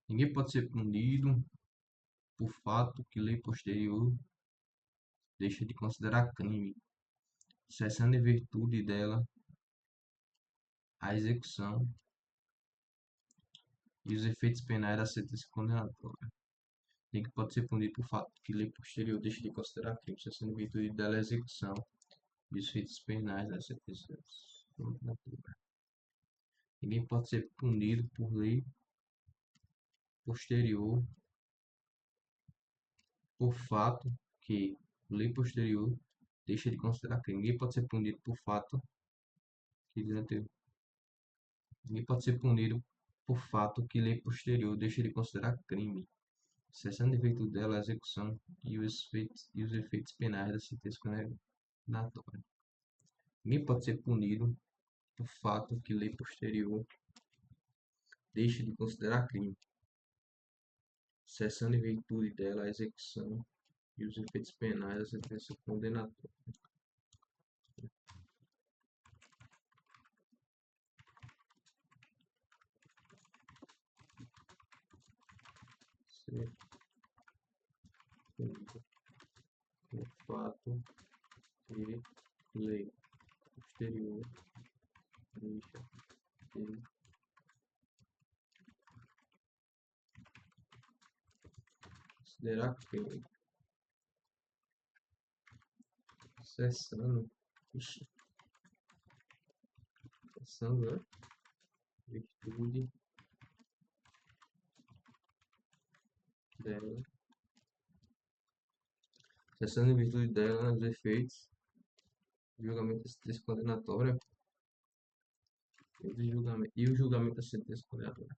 Ninguém pode ser punido por fato que lei posterior deixa de considerar crime, cessando em virtude dela a execução e os efeitos penais da sentença condenatória. Ninguém pode ser punido por fato que lei posterior deixa de considerar crime, cessando em virtude dela a execução e os efeitos penais da sentença condenatória. Ninguém pode ser punido por lei posterior por fato que lei posterior deixa de considerar crime. Ninguém pode ser punido por fato que ninguém pode ser punido por fato que lei posterior deixa de considerar crime, cessando em virtude dela a execução e os efeitos penais da sentença condenatória. Ninguém pode ser punido por fato que lei posterior deixa de considerar crime, cessando em virtude dela a execução e os efeitos penais da sentença condenatória. Ser punido por fato que lei posterior deixa de considerar crime, cessando, ixi, cessando a virtude dela, cessando em virtude dela os efeitos do julgamento da sentença condenatória e o julgamento da sentença condenatória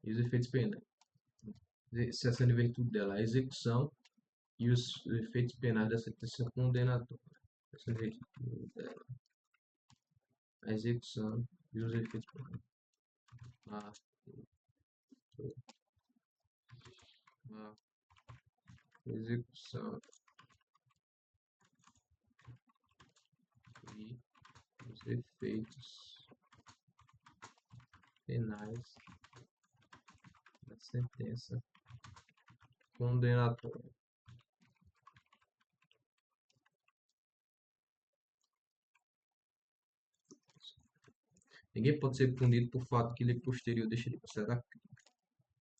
e os efeitos penais, cessando em virtude dela a execução e os efeitos penais da sentença condenatória, cessando em virtude dela a execução e os efeitos penais. A execução e os efeitos penais da sentença condenatória. Ninguém pode ser punido por fato que lei posterior deixa de considerar crime.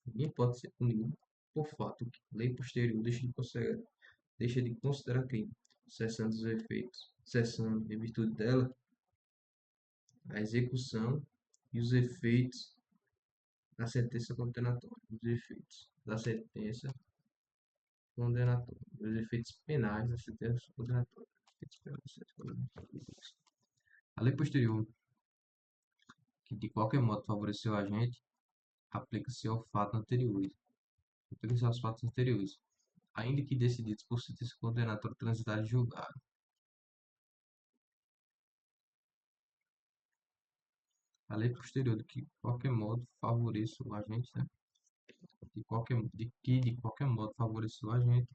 Ninguém pode ser punido por fato que lei posterior deixa de considerar crime, cessando os efeitos, cessando em virtude dela a execução e os efeitos da sentença condenatória, os efeitos da sentença condenatória, os efeitos penais da sentença condenatória. A lei posterior, que de qualquer modo favoreceu a agente, aplica-se ao fato anteriores, aplica-se aos fatos anteriores, ainda que decididos por sentença condenatória transitada e julgada. A lei posterior, de que de qualquer modo favoreça o agente, né? De qualquer modo favoreça o agente,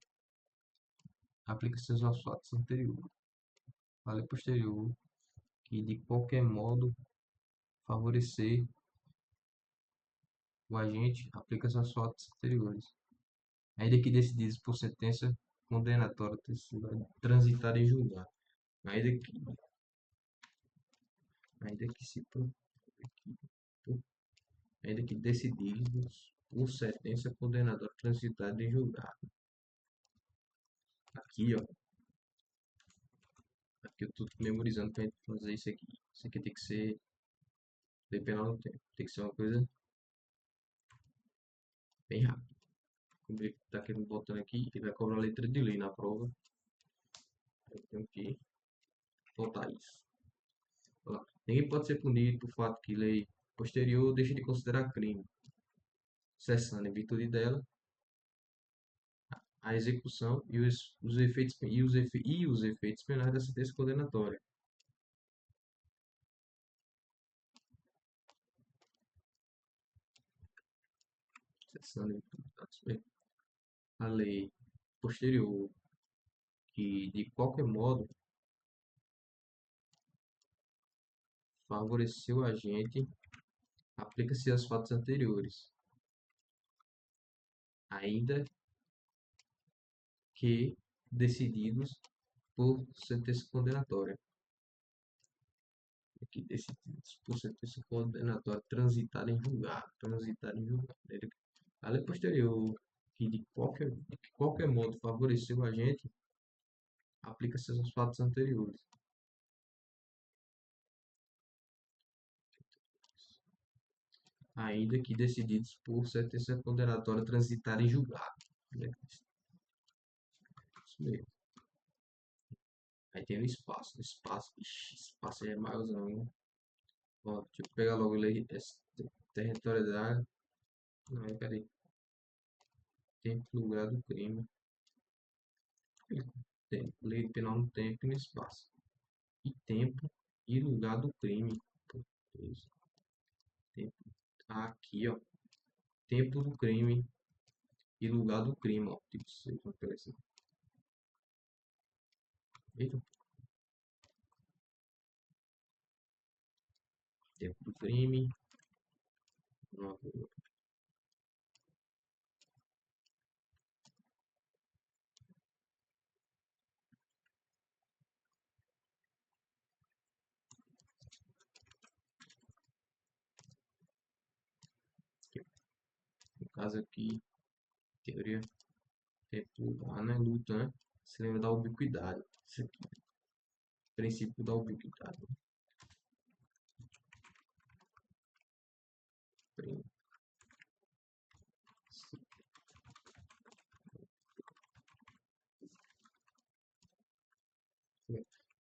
aplica-se aos fatos anteriores. A lei posterior, que de qualquer modo favorecer o agente, aplica-se aos fatos anteriores, ainda que decididos por sentença condenatória transitada em julgado, ainda que, ainda que se ainda que decididos por sentença condenatória transitada em julgado. Aqui, ó, aqui eu tô memorizando pra gente fazer isso aqui. Isso aqui tem que ser lei penal no tempo, tem que ser uma coisa bem rápida. Como ele tá querendo botando aqui, ele vai cobrar a letra de lei na prova. Eu tenho que botar isso. Ninguém pode ser punido por fato que lei posterior deixa de considerar crime, cessando em virtude dela a execução e os efeitos penais da sentença condenatória. Cessando em virtude a lei posterior, que de qualquer modo favoreceu o agente, aplica-se aos fatos anteriores, ainda que decididos por sentença condenatória. Que decididos por sentença condenatória transitada em julgado. Transitada em julgado. A lei posterior, que de qualquer modo favoreceu a gente, aplica-se aos fatos anteriores. Ainda que decididos por sentença condenatória transitada em julgado. Isso mesmo. Aí tem o espaço. Espaço, ixi, espaço é maiorzão, hein? Ó, deixa eu pegar logo lei territorialidade. Não, peraí. Tempo, lugar do crime. Tempo, lei penal no tempo e no espaço. E tempo e lugar do crime. Isso. Tempo. Aqui, ó. Tempo do crime e lugar do crime, ó. Tipo, seja, assim. Eita. Tempo do crime. Não, no caso aqui, teoria, tempo, não é luta, né? Você lembra da ubiquidade. Isso aqui, princípio da ubiquidade.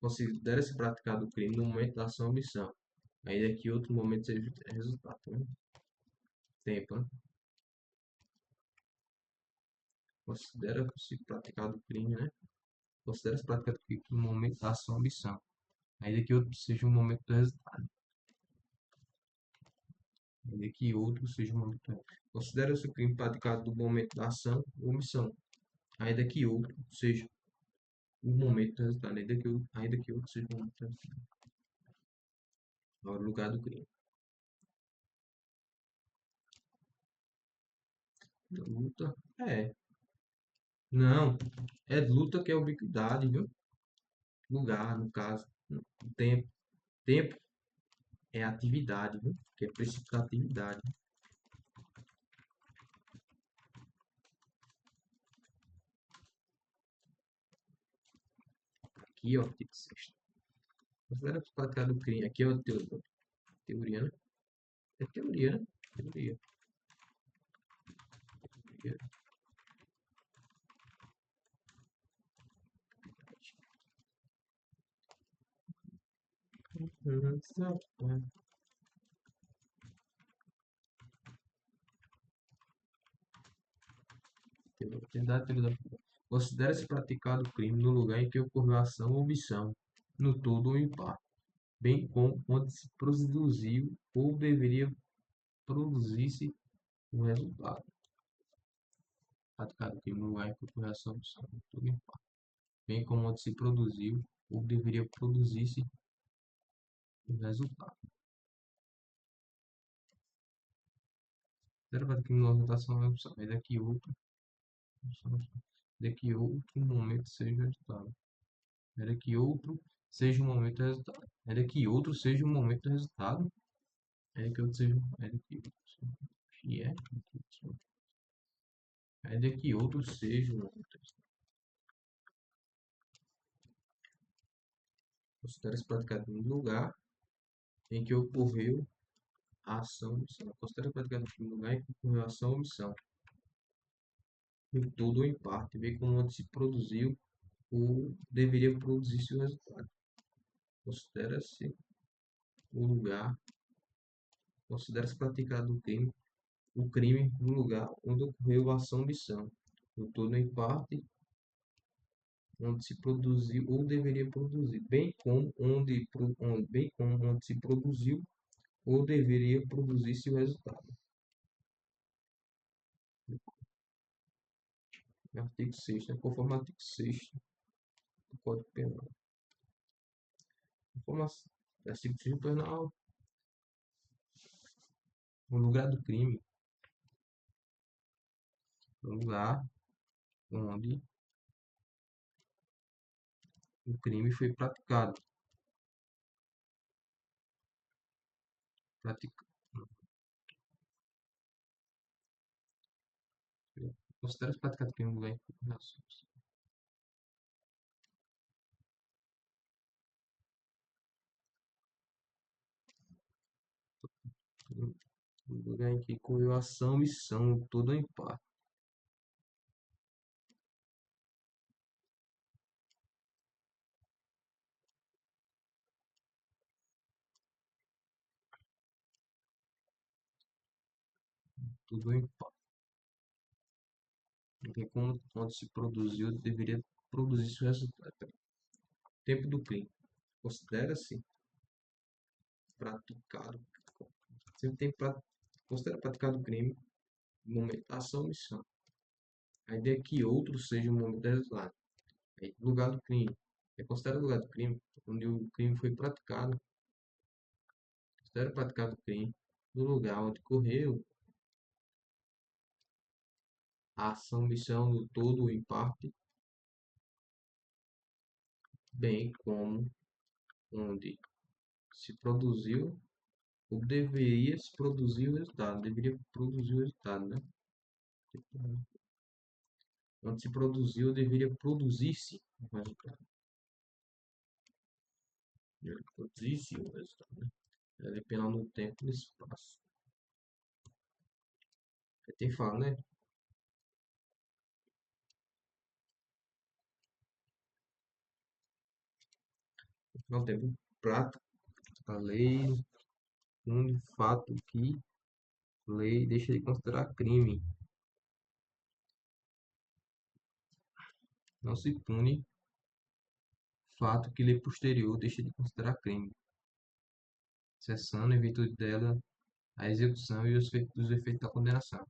Considera-se praticado o crime no momento da ação ou omissão. Ainda que outro momento seja resultado. Né? Tempo, né? Considera-se praticado o crime, né? Considera-se praticado o crime no momento da ação ou omissão. Ainda que outro seja um momento do resultado. Ainda que outro seja um momento do resultado. Considera-se o crime praticado no momento da ação ou omissão. Ainda que outro seja o momento do resultado. Ainda que outro seja o momento do resultado. Agora, o lugar do crime. Luta. É. Não. É luta que é ubiquidade, viu? Lugar, no caso. Tempo. Tempo é atividade, viu? Que é princípio da atividade. Aqui, ó, artigo 6º. Considera praticado o crime. Aqui é a teoria, né? É teoria, né? Teoria. Teoria. Considera-se praticado o crime no lugar em que ocorreu a ação ou omissão, no todo ou em parte, bem como onde se produziu ou deveria produzir-se o resultado. Praticado o crime no lugar em que ocorreu a ação ou omissão, no todo ou em parte, bem como onde se produziu ou deveria produzir-se o resultado. Era para que uma rotação é opção, mas daqui outro momento seja o resultado. Era que outro seja um momento do resultado. Era que outro seja um momento do resultado. Era que outro seja. Era que outro. Que é? Era que outro seja um momento do resultado. Considera-se praticado no lugar em que ocorreu a ação ou omissão. Considera-se praticado no lugar em que ocorreu a ação ou omissão. Em todo ou em parte, bem como onde se produziu ou deveria produzir-se o resultado. Considera-se o lugar, considera-se praticado o crime no lugar onde ocorreu a ação ou omissão, no todo ou em parte, onde se produziu ou deveria produzir, bem como onde se produziu ou deveria produzir-se o resultado. Artigo 6º, né? Conforme o artigo 6º do Código Penal. Conforme o artigo 6º do Penal, o lugar do crime lugar onde o crime foi praticado. Pratica- Considera-se praticado crime no lugar em que no lugar em que ocorreu a ação, missão, todo ou em parte. Tudo ou em parte. Porque quando se produziu, deveria produzir seu resultado. Tempo do crime. Considera-se praticado. Sempre tem considera praticado o crime no momento da ação ou missão. A ideia é que outro seja o momento do resultado. Aí, lugar do crime. É considerado lugar do crime onde o crime foi praticado. Considera praticado o crime no lugar onde ocorreu a ação, missão no todo ou em parte, bem como onde se produziu ou deveria se produzir o resultado. Deveria produzir o resultado, né? Onde se produziu, deveria produzir-se o resultado. Deveria produzir-se o resultado, né? Dependendo no tempo e no espaço. Aí tem fala, né? Não tempo prato, a lei, um fato que lei deixa de considerar crime. Não se pune fato que lei posterior deixa de considerar crime, cessando, em virtude dela, a execução e os efeitos da condenação.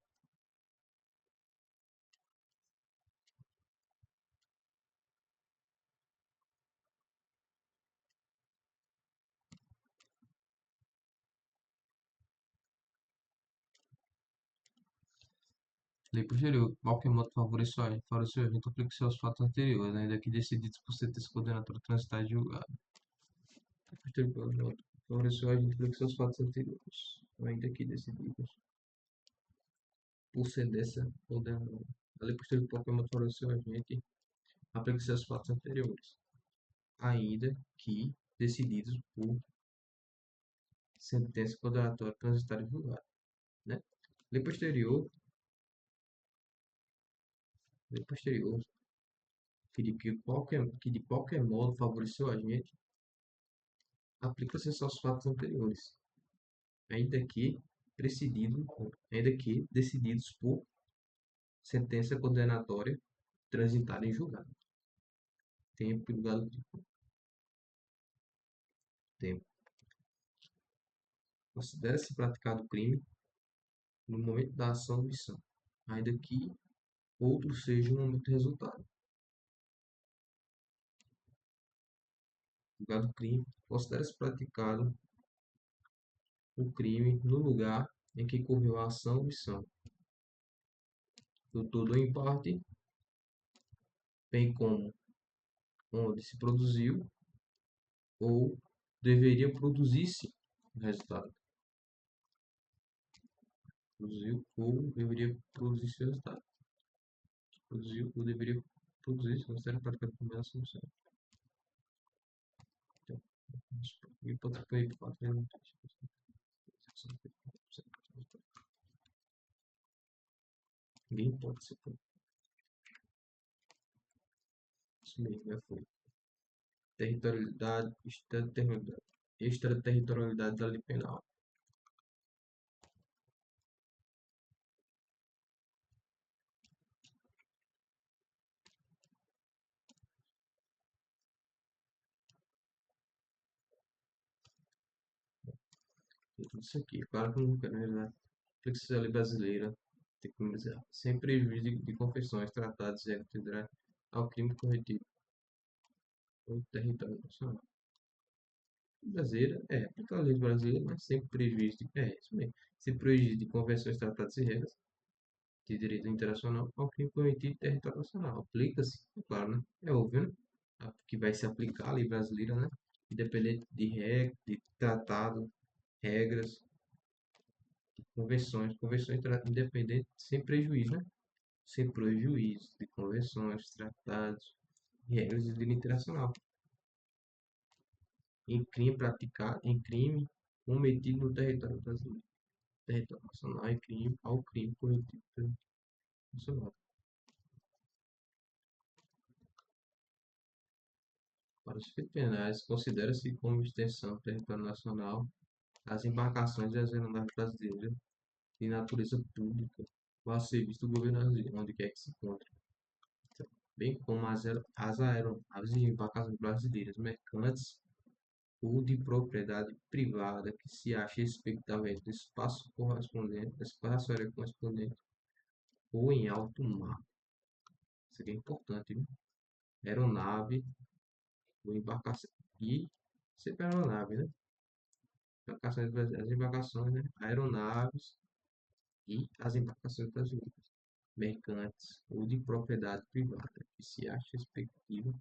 Lei posterior, qualquer modo favoreceu a gente aplica seus fatos anteriores, ainda que decididos por sentença condenatória transitada e julgada. Lei posterior, modo, favoreceu a gente aplica seus fatos anteriores, ainda que decididos por sentença condenatória. A lei posterior, qualquer modo favoreceu a gente aplica seus fatos anteriores, ainda que decididos por sentença condenatória transitada e julgada, né? Lei posterior, lei posterior que de qualquer modo favoreceu a gente, aplica-se aos fatos anteriores, ainda que precedido, ainda que decididos por sentença condenatória transitada em julgado. Tempo e lugar do tempo. Considera-se praticado o crime no momento da ação ou missão, ainda que outro seja o momento do resultado. Lugar do crime. Considera-se praticado o crime no lugar em que ocorreu a ação ou missão, do todo ou em parte, bem como onde se produziu ou deveria produzir-se o resultado. Produziu ou deveria produzir-se o resultado. Produziu ou deveria produzir-se, considera prática de primeira solução. Então, hipótese para hipótese. Ninguém pode ser. Isso mesmo, já foi. Territorialidade, extraterritorialidade da lei penal. Tudo isso aqui. Claro que não quero, né? Flexão lei brasileira, tem que dizer, sem prejuízo de confissões, tratados e atividade ao crime corretivo ou território nacional. Brasileira, aplicar a lei brasileira, mas sem prejuízo de, isso mesmo, sem prejuízo de convenções, tratados e regras, de direito internacional ao crime cometido em território nacional. Aplica-se, é claro, né? É óbvio, né? Que vai se aplicar a lei brasileira, né? Independente de regra, de tratado, regras, convenções independentes, sem prejuízo, né? Sem prejuízo de convenções, tratados e regras de direito internacional. Em crime cometido no território brasileiro, território nacional, em crime ao crime cometido pelo nacional. Para os efeitos penais, considera-se como extensão do território nacional as embarcações das aeronaves brasileiras de natureza pública ou a serviço do governo brasileiro, onde quer que se encontre, bem como as aeronaves e embarcações brasileiras mercantes ou de propriedade privada que se ache respectivamente no espaço correspondente, espaço aéreo correspondente ou em alto mar. Isso aqui é importante, né? Aeronave ou embarcação. E sempre aeronave, né? As embarcações, né? Aeronaves e as embarcações brasileiras, mercantes ou de propriedade privada, que se acha respectiva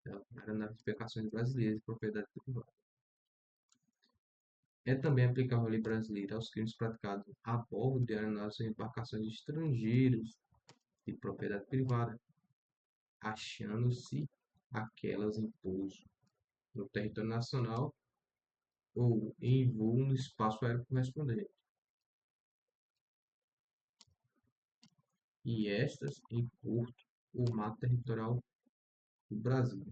da aeronaves e embarcações brasileiras de propriedade privada. É também aplicável a lei brasileira aos crimes praticados a bordo de aeronaves e embarcações estrangeiras de propriedade privada, achando-se aquelas em pouso no território nacional ou em voo no espaço aéreo correspondente, e estas em porto ou mar territorial do Brasil.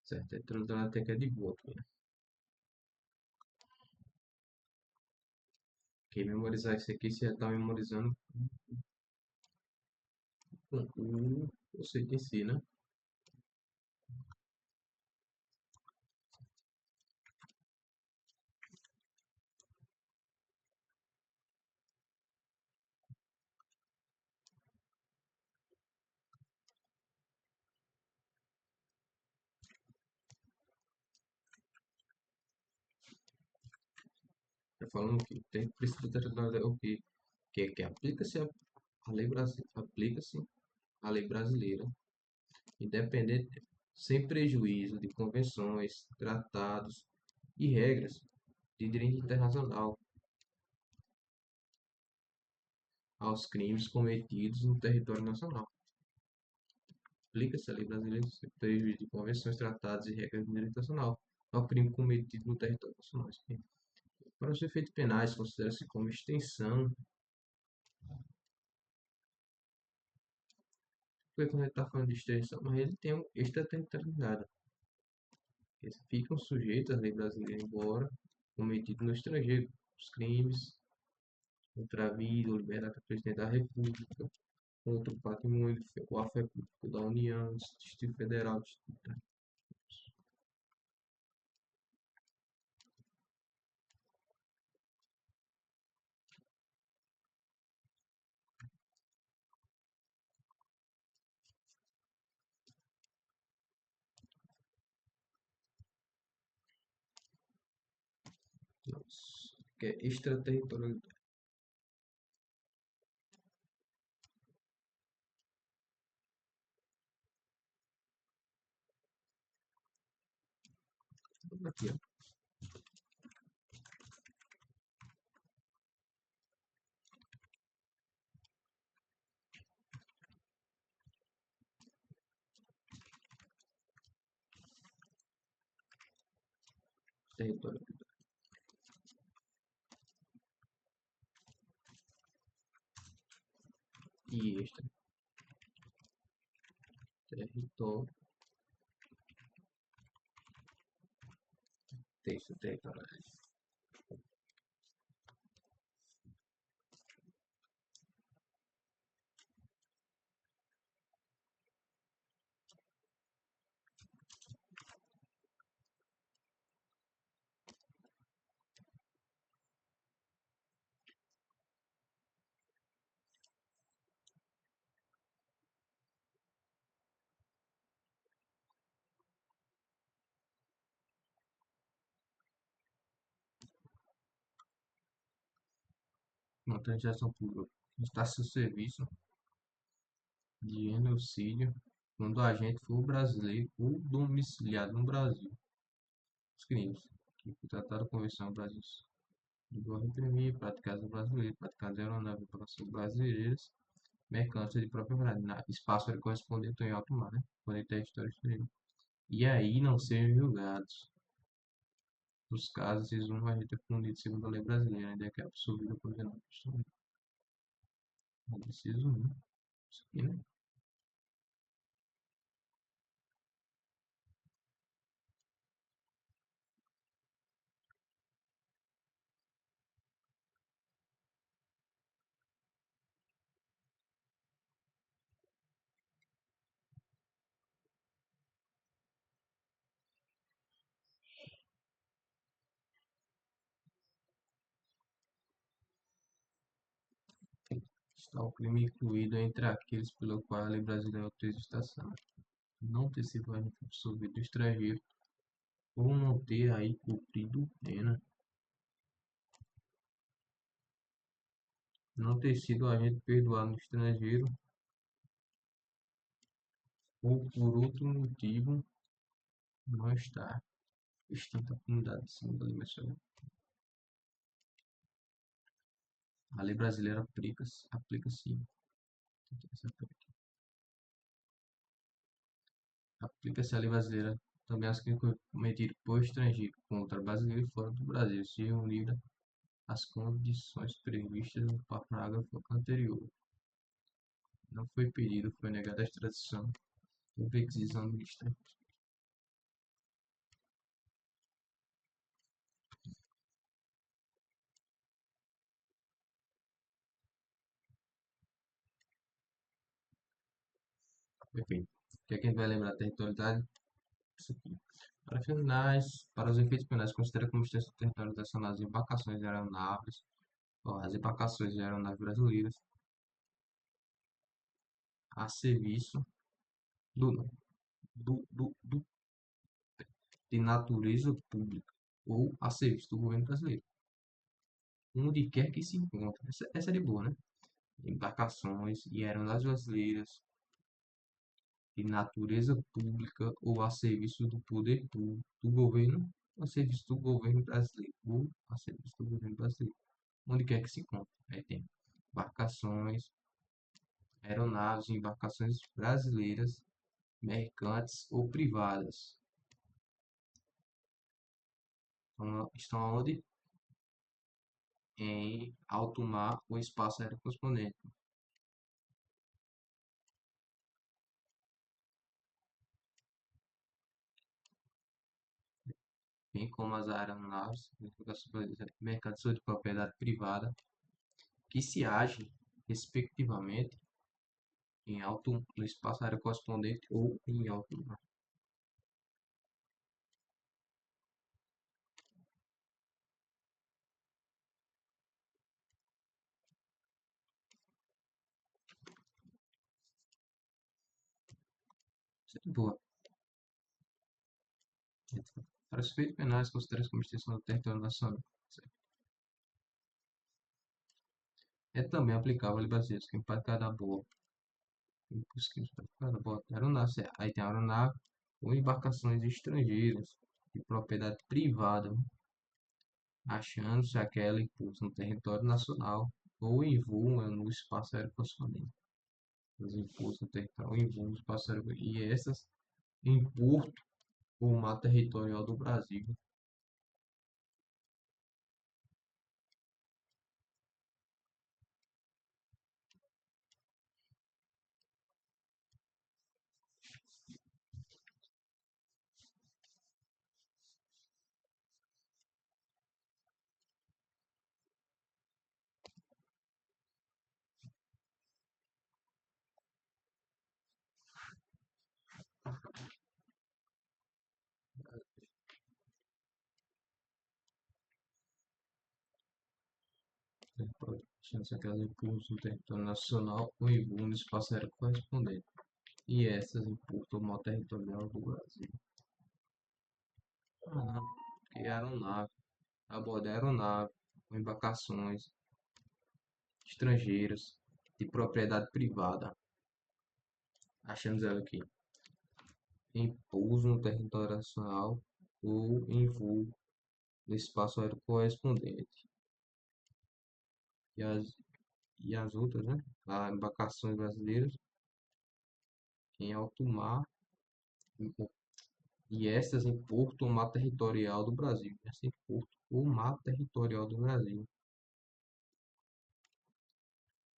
Certo? É tratando até que é de boa aqui, né? Porque memorizar isso aqui, você já está memorizando com o conceito em si, né? Tá falando que tem precisa ter o que aplica-se a lei brasileira, aplica-se a lei brasileira, independente, sem prejuízo de convenções, tratados e regras de direito internacional aos crimes cometidos no território nacional. Aplica-se a lei brasileira sem prejuízo de convenções, tratados e regras de direito internacional ao crime cometido no território nacional. Para os efeitos penais, considera-se como extensão, porque quando ele está falando de extensão, mas ele tem um extraterritorialidade. Eles ficam sujeitos à lei brasileira, embora cometido no estrangeiro. Os crimes contra a vida ou liberdade do presidente da República, contra o patrimônio ou a fé pública da União, do Distrito Federal, que é extraterritorialidade. Aqui, ó. Território e extraterritorial. Extraterritorial. uma organização pública prestar seu serviço de genocídio quando o agente for brasileiro ou domiciliado no Brasil. Os crimes que foi tratado da Convenção Brasil do reprimir, praticadas no brasileiro, praticadas em aeronaves brasileiras, mercância de propriedade, na espaço aéreo correspondente em alto mar, né? Quando em território exterior. E aí não sejam julgados. Nos casos, eles vão agente é punido segundo a lei brasileira, ainda que é absolvido ou condenado. Inciso 1. Isso aqui, né? Está o crime incluído entre aqueles pelo qual a lei brasileira autoriza estação. Não ter sido agente absolvido do estrangeiro ou não ter aí cumprido pena. Não ter sido agente perdoado no estrangeiro ou por outro motivo não estar extinta a comunidade segundo a lei mencionada. A lei brasileira aplica-se aplica-se a lei brasileira também às crimes cometidos por estrangeiro contra brasileiro fora do Brasil, se reunida as condições previstas no parágrafo anterior. Não foi pedido, foi negada a extradição por requisição administrativa. Perfeito. O que é que a gente vai lembrar? Territorialidade? Isso aqui. Para finais, para os efeitos penais, considera como extensão do território nacional as embarcações de aeronaves, ó, as embarcações de aeronaves brasileiras a serviço do, do de natureza pública ou a serviço do governo brasileiro, onde quer que se encontre. Essa é de boa, né? Embarcações e aeronaves brasileiras de natureza pública ou a serviço do poder público, do governo, a serviço do governo brasileiro ou a serviço do governo brasileiro, onde quer que se encontre. Aí tem embarcações, aeronaves e embarcações brasileiras, mercantes ou privadas. Estão onde? Em alto mar ou espaço aéreo correspondente, bem como as aeronaves, mercantes ou de propriedade privada, que se agem, respectivamente, em alto, no espaço aéreo correspondente ou em alto mar. Isso é boa. Para os feitos penais, considera-se como extensão do território nacional. Certo? É também aplicável a lei brasileira, que para cada boa. Cada boa aeronave, certo? Aí tem aeronave ou embarcações estrangeiras de propriedade privada, achando-se aquela em curso no território nacional ou em voo no espaço aéreo correspondente. Os impulsos no território, em voo no espaço aéreo e essas em porto ou mar territorial do Brasil. Achando-se aquelas impulsos no território nacional ou em voo no espaço aéreo correspondente. E essas em porto ou mar territorial do Brasil. Ah, que aeronave, abordar aeronave, ou embarcações estrangeiros de propriedade privada. Achamos ela aqui. Em pouso no território nacional ou em voo no espaço aéreo correspondente. E as outras, né? As embarcações brasileiras em alto mar e estas em porto ou mar territorial do Brasil. Essa em porto ou mar territorial do Brasil.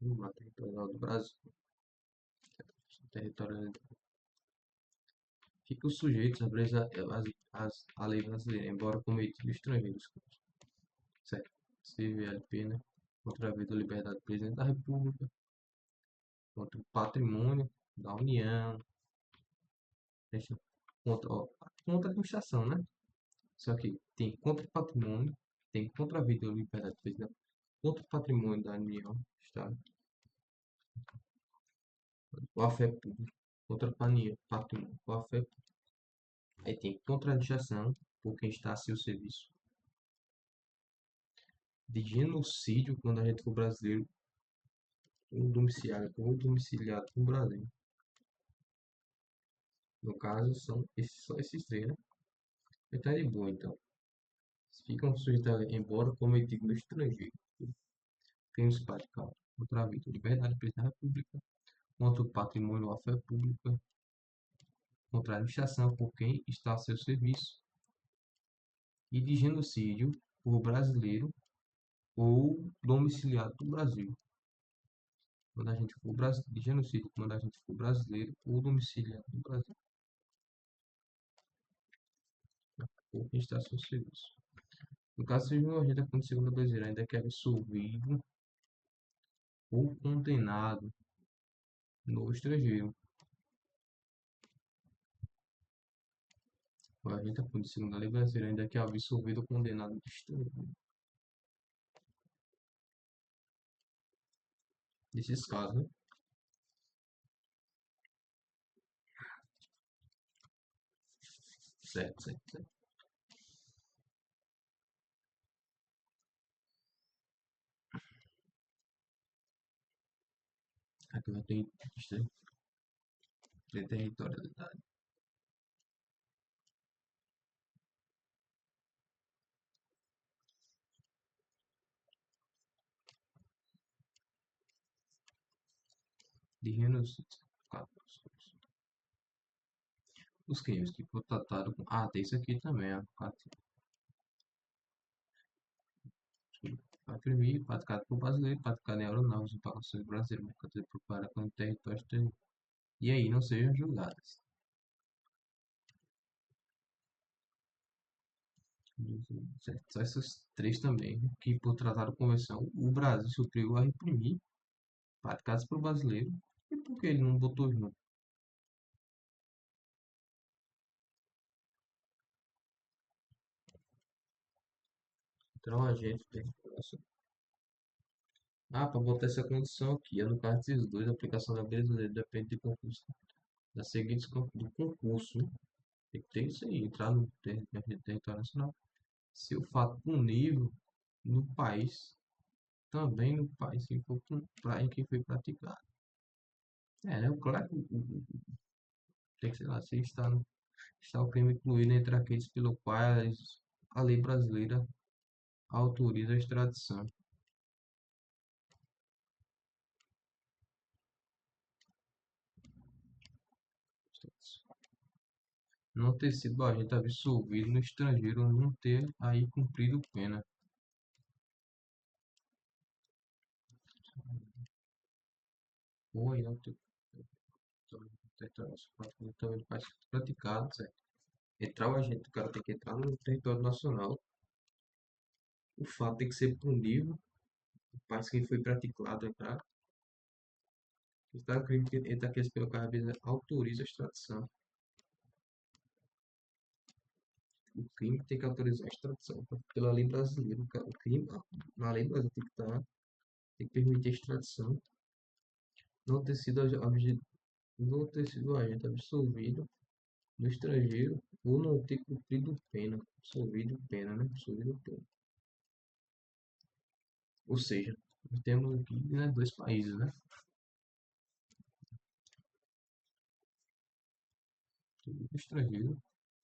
No mar territorial do Brasil. Territorial. Ficam sujeitos à lei brasileira, embora cometido estrangeiros. Certo. CVLP, né? Contra a vida ou liberdade do presidente da República, contra o patrimônio da União, contra, ó, contra a administração, né? Só que tem contra o patrimônio, tem contra a vida ou liberdade do presidente, contra o patrimônio da União, Estado, ou a fé pública, contra o patrimônio, ou a fé pública. Aí tem contra a administração, por quem está a seu serviço. De genocídio, quando a gente for brasileiro, ou domiciliado no Brasil. No caso, só esses três, né? Então é de boa, então. Ficam sujeitos a lei, embora cometido no estrangeiro. Crimes praticados contra a vida, liberdade, presidente da República, contra o patrimônio ou a fé pública, contra a administração por quem está a seu serviço, e de genocídio por brasileiro ou domiciliado no Brasil. Quando a gente for de genocídio, quando a gente for brasileiro ou domiciliado no Brasil. Por quem está a seu serviço. No caso, se um agente da Segunda Brasileira ainda que é absolvido ou condenado no estrangeiro. O agente da Segunda Lei Brasileira ainda que é absolvido ou condenado no estrangeiro. Nesses casos, né? Certo, certo, certo. Aqui vai ter territorialidade. De genocídio. Os crimes que foram tratados com. Ah, tem isso aqui também, ó. Para crime praticado por brasileiro, praticado em aeronaves, embarcações brasileiras, mercantil para com o território estrangeiro. E aí não sejam julgadas. Certo. Só essas três também, que por tratar da convenção, o Brasil se obrigou a reprimir, praticadas pelo brasileiro, e por que ele não botou junto? Então a gente tem. Ah, para botar essa condição aqui, no caso desses dois, a aplicação da brasileira depende do concurso, das seguintes do concurso, né? Tem que ter isso aí, entrar no território nacional. Se o fato punível no país, também no país em que foi praticado. É, né? Claro que tem que ser lá, se está o crime incluído entre aqueles pelo quais a lei brasileira autoriza a extradição. Não ter sido agente absolvido no estrangeiro ou não ter aí cumprido pena. Ou aí não ter também faz praticado, certo? Entrar o agente, o cara tem que entrar no território nacional. O fato tem que ser punível, parece que foi praticado entrar. Está o crime que entre aqueles pelo qual a Visa autoriza a extradição. O crime tem que autorizar a extradição pela lei brasileira. O crime, na lei brasileira, tem que permitir a extradição. Não ter sido, não ter sido agente absolvido no estrangeiro ou não ter cumprido pena. Absolvido pena, né? Absolvido pena. Ou seja, Temos aqui, né, dois países, né? Tudo estrangeiro.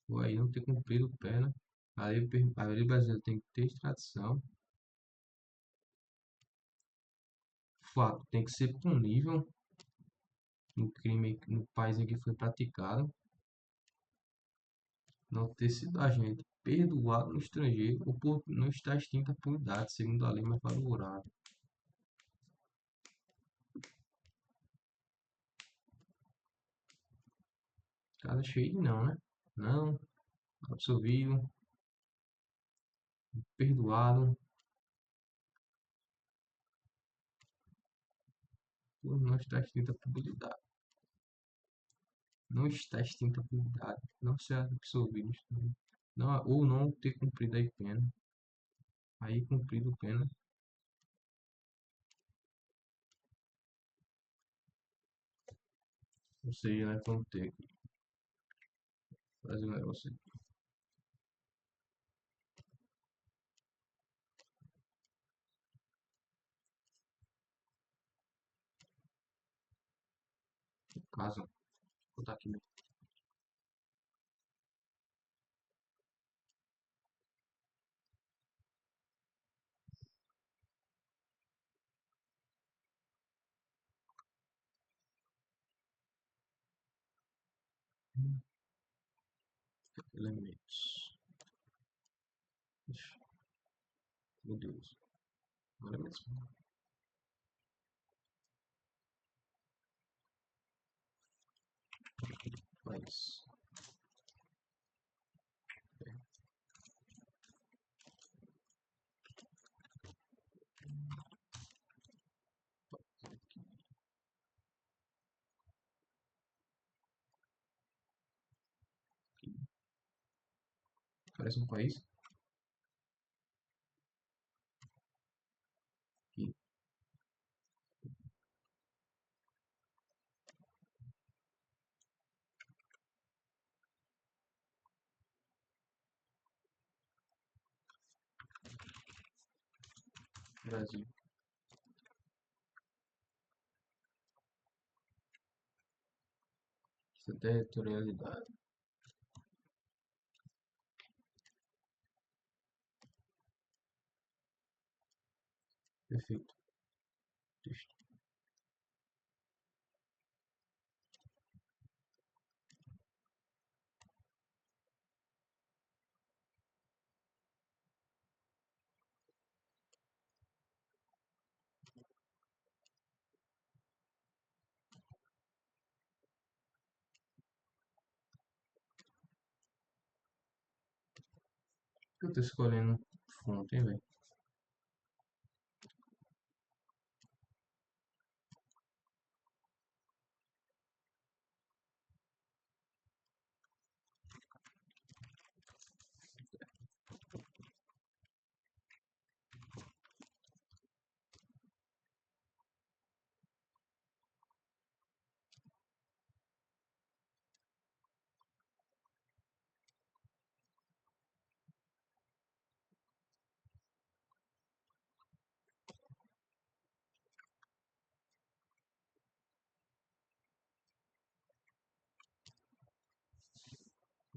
O aí não ter cumprido pena. A lei brasileira tem que ter extradição. O fato tem que ser punível no crime no país em que foi praticado. Não ter sido agente perdoado no estrangeiro ou por não estar extinta a punidade, segundo a lei mais favorável. Casa cheio de não, né? Não, absolvido, perdoado por não estar extinta a punidade. Não está extinta a punidade. Não ser absolvido. Não, ou não ter cumprido a pena. Aí cumprido a pena. Ou seja, né, vamos ter que fazer um negócio aqui. Caso, vou botar aqui mesmo. Elementos. Ixi, meu Deus. Agora mesmo. País. Parece um país. Aqui. Brasil. Essa territorialidade. Perfeito. Texto. Por que eu tô escolhendo fonte, hein, velho?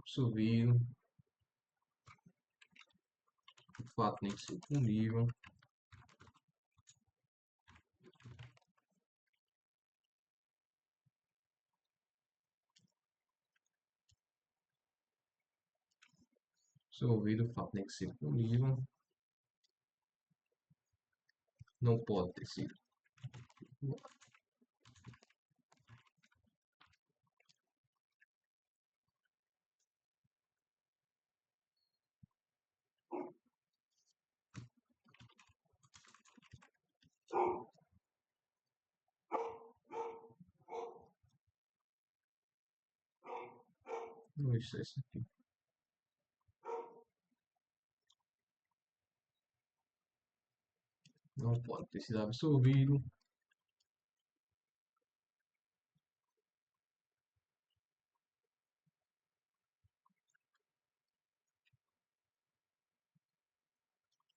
Absolvido. O fato tem que ser punível. Absolvido. O fato tem que ser punível. Não pode ter sido. Não, isso é isso aqui. Não pode ter sido absolvido.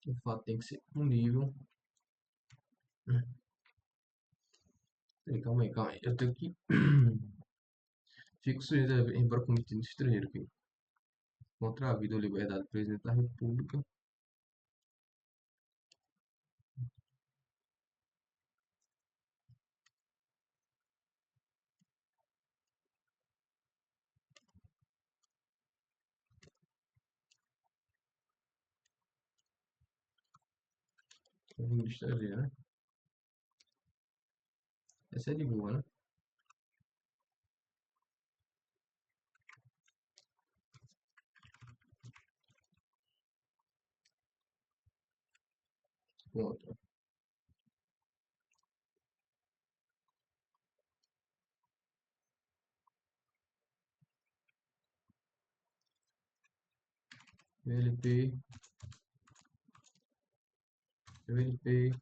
O fato tem que ser punível. Calma aí, calma aí. Eu tenho que. Fico sujeito a embora cometido no estrangeiro, aqui. Contra a vida ou liberdade do presidente da República. No estrangeiro, né? Essa é de boa, né? Contra. VLP. VLP.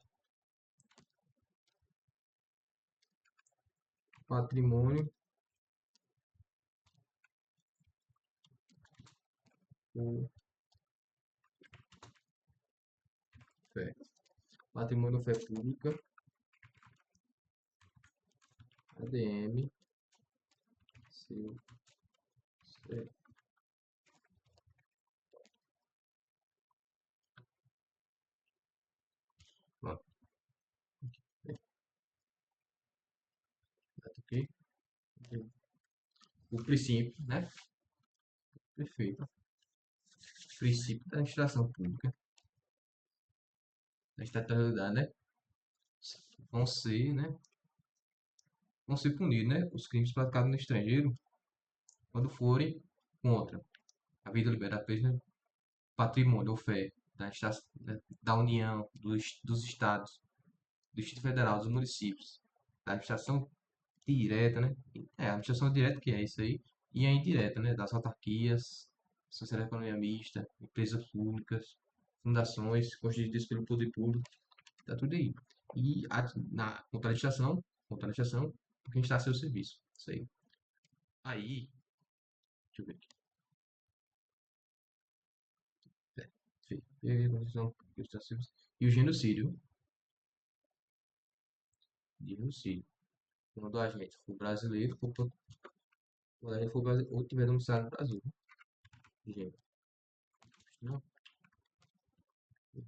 Patrimônio. Ou fé. Patrimônio ou fé pública. ADM. C. C. Pronto. Ok. O princípio, né? Perfeito. Princípio da administração pública, da estatalidade, né? Vão ser, né? Vão ser punidos, né? Os crimes praticados no estrangeiro quando forem contra a vida, liberdade, né? Patrimônio ou fé da União, dos estados, do Distrito Federal, dos municípios, da administração direta, né? É, a administração direta que é isso aí, e a indireta, né? Das autarquias, sociedade de economia mista, empresas públicas, fundações constituídas pelo poder público, tá tudo aí. E contra a legislação, quem está a seu serviço. Isso aí. Aí, deixa eu ver aqui. E a Constituição que está a seu serviço. E o genocídio. Genocídio. Quando a gente for brasileiro, quando a gente for brasileiro, ou tiver domiciliado no Brasil. Gente, não, gente,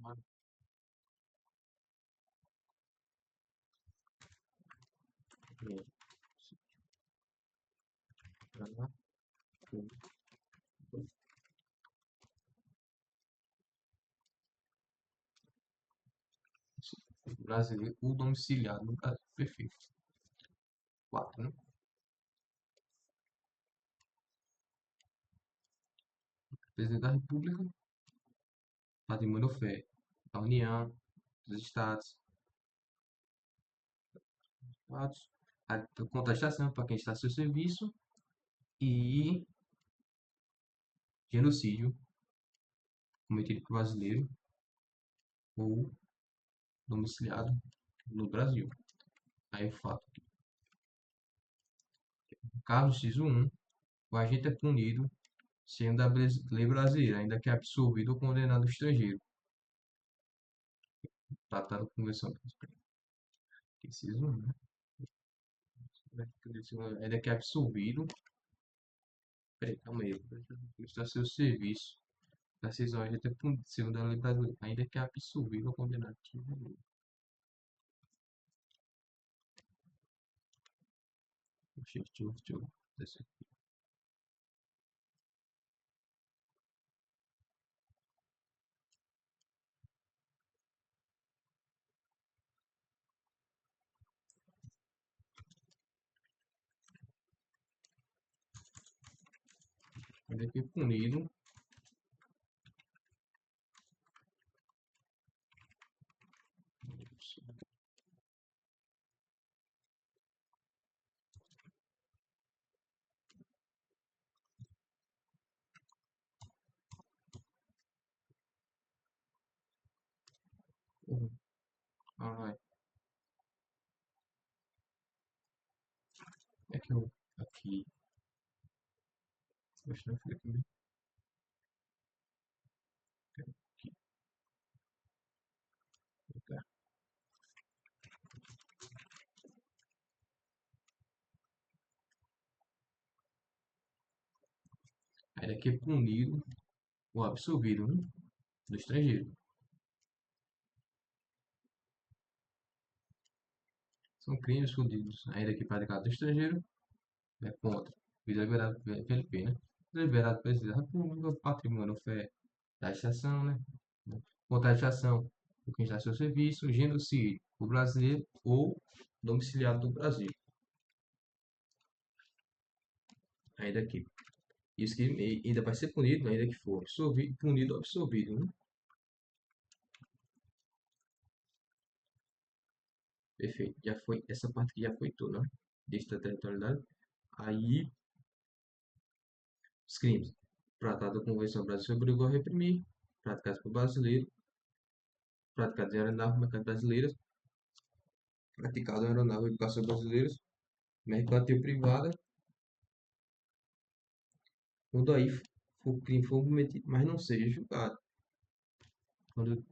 pra lá, brasileiro, o domiciliado no Brasil. Perfeito. 4, né? Presidente da República, patrimônio ou fé da União, dos Estados, estados, a contestação para quem está a seu serviço e genocídio cometido por brasileiro ou domiciliado no Brasil. Aí o fato, caso inciso 1, o agente é punido sendo da lei brasileira, ainda que absolvido ou condenado estrangeiro. Tratado com convenção. Inciso 1, né? Ainda que absolvido. Peraí, calma aí. Está a seu serviço. A decisão agente é punido segundo a lei brasileira, ainda que absolvido ou condenado. Deixa eu descer. Ainda que punido. Ah, vai. É que eu aqui. Deixa eu ver aqui. Aqui. aqui é punido ou absolvido, né, do estrangeiro. São crimes fundidos, ainda que praticados do estrangeiro, é contra. Deliberado PLP, né? Deliberado Presidente da República, patrimônio, fé, taxação, né? Contra a taxação, o quem está a seu serviço, genocídio, o brasileiro ou domiciliado do Brasil. Ainda aqui. Isso que ainda vai ser punido, ainda que for absolvido, punido ou absolvido, né? Perfeito. Já foi, essa parte aqui já foi toda, né? Extraterritorialidade. Aí, os crimes. Tratado da Convenção Brasil obrigou a reprimir, praticados por brasileiro, praticados em aeronaves mercantes brasileiras, praticados em aeronaves de educação brasileiras, mercantil privada, quando aí o crime for cometido, mas não seja julgado. Quando,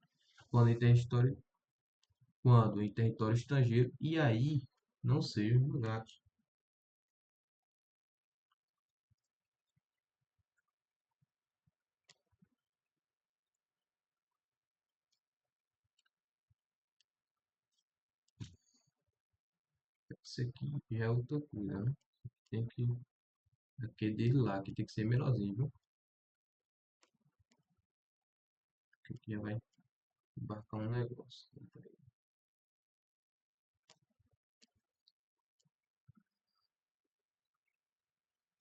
quando em território, quando em território estrangeiro, e aí não sejam julgados. Isso aqui já é outra coisa, né? Tem que, aqui desde lá, que tem que ser menorzinho, viu? Porque aqui já vai embarcar um negócio.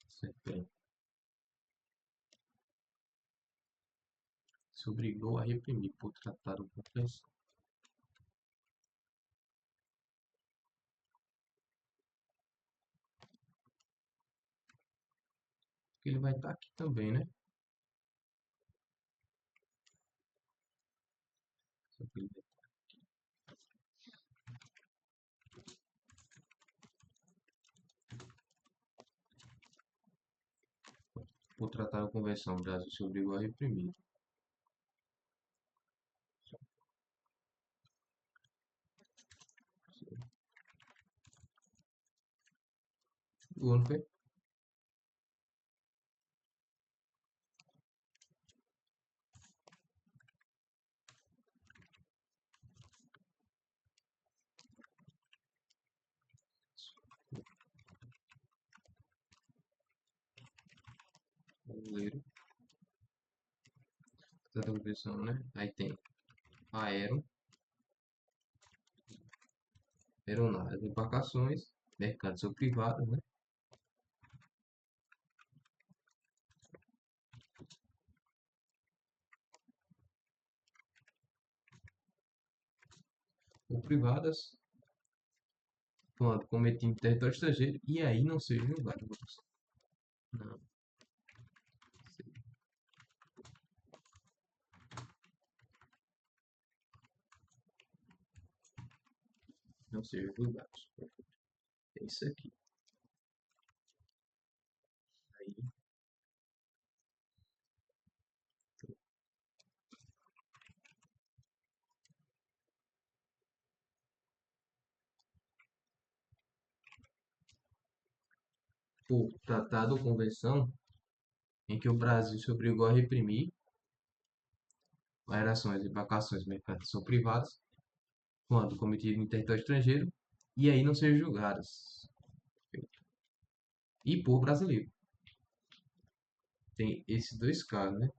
Certo. Se obrigou a reprimir por tratado com pressão. Ele vai estar aqui também, né? Só que ele por tratar a convenção, o Brasil se obrigou a reprimir. O ano foi brasileiro. Tratar a convenção, né? Aí tem aero, aeronaves, embarcações, mercados ou privados, né? Ou privadas, quando cometido em território estrangeiro, e aí não seja julgado. Não, não seja julgados. É isso aqui. Aí, por tratado ou convenção em que o Brasil se obrigou a reprimir operações, embarcações mercantes ou privadas, quando cometido em território estrangeiro, e aí não sejam julgadas. E por brasileiro. Tem esses dois casos, né?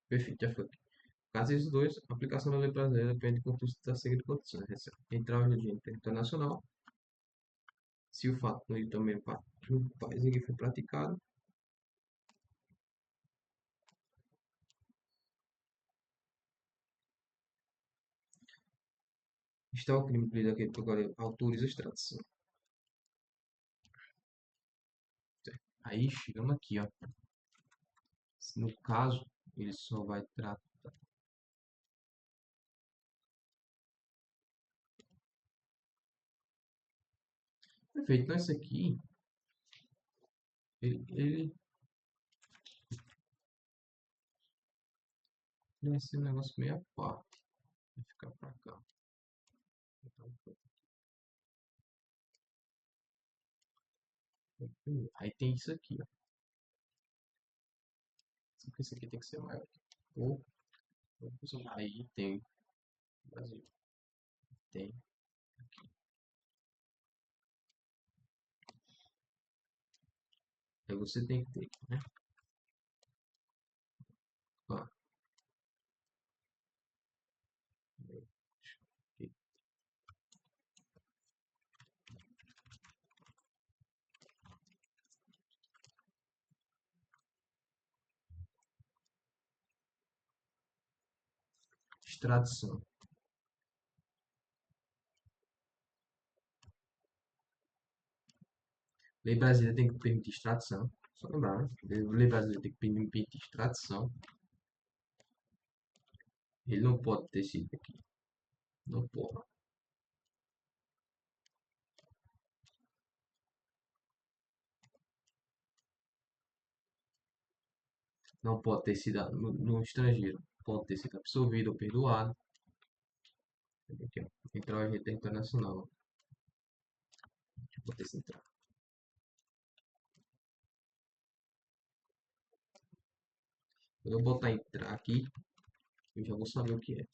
Perfeito, já foi. Caso esses dois, a aplicação da lei brasileira depende do contexto da seguinte condições. Entrar em regime territorial nacional, se o fato não também Rapaz, aqui foi praticado. Está o crime cumprido aquele que agora autoriza a extradição. Aí chegamos aqui, ó. No caso, ele só vai tratar. Perfeito, então esse aqui, ele vai ser um negócio meio à parte. Vai ficar pra cá. Então, aí tem isso aqui, ó. Só que esse aqui tem que ser maior. Ou, aí tem. Brasil. Tem. Aí você tem que ter, né? Ó, aqui. Extradição. Lei brasileira tem que permitir extradição. Só lembrar, né? Lei brasileira tem que permitir extradição. Ele não pode ter sido aqui. Não pode. Não pode ter sido no estrangeiro. Pode ter sido absolvido ou perdoado. Aqui, ó. Entrar o agente internacional. Deixa eu botar esse entrar. Quando eu botar entrar aqui, eu já vou saber o que é.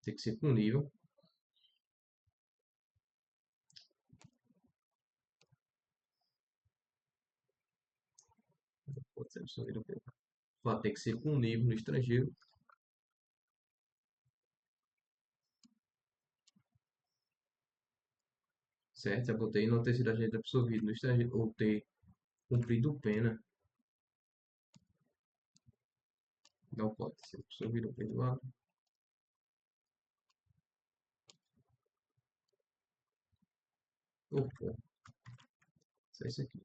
Tem que ser com nível. Pode ser absolvido ou perdoado. Vai ter que ser com nível no estrangeiro. Certo? Já botei não ter sido agente absolvido no estrangeiro ou ter cumprido pena. Não pode ser absolvido ou perdoado. Opa, só isso aqui.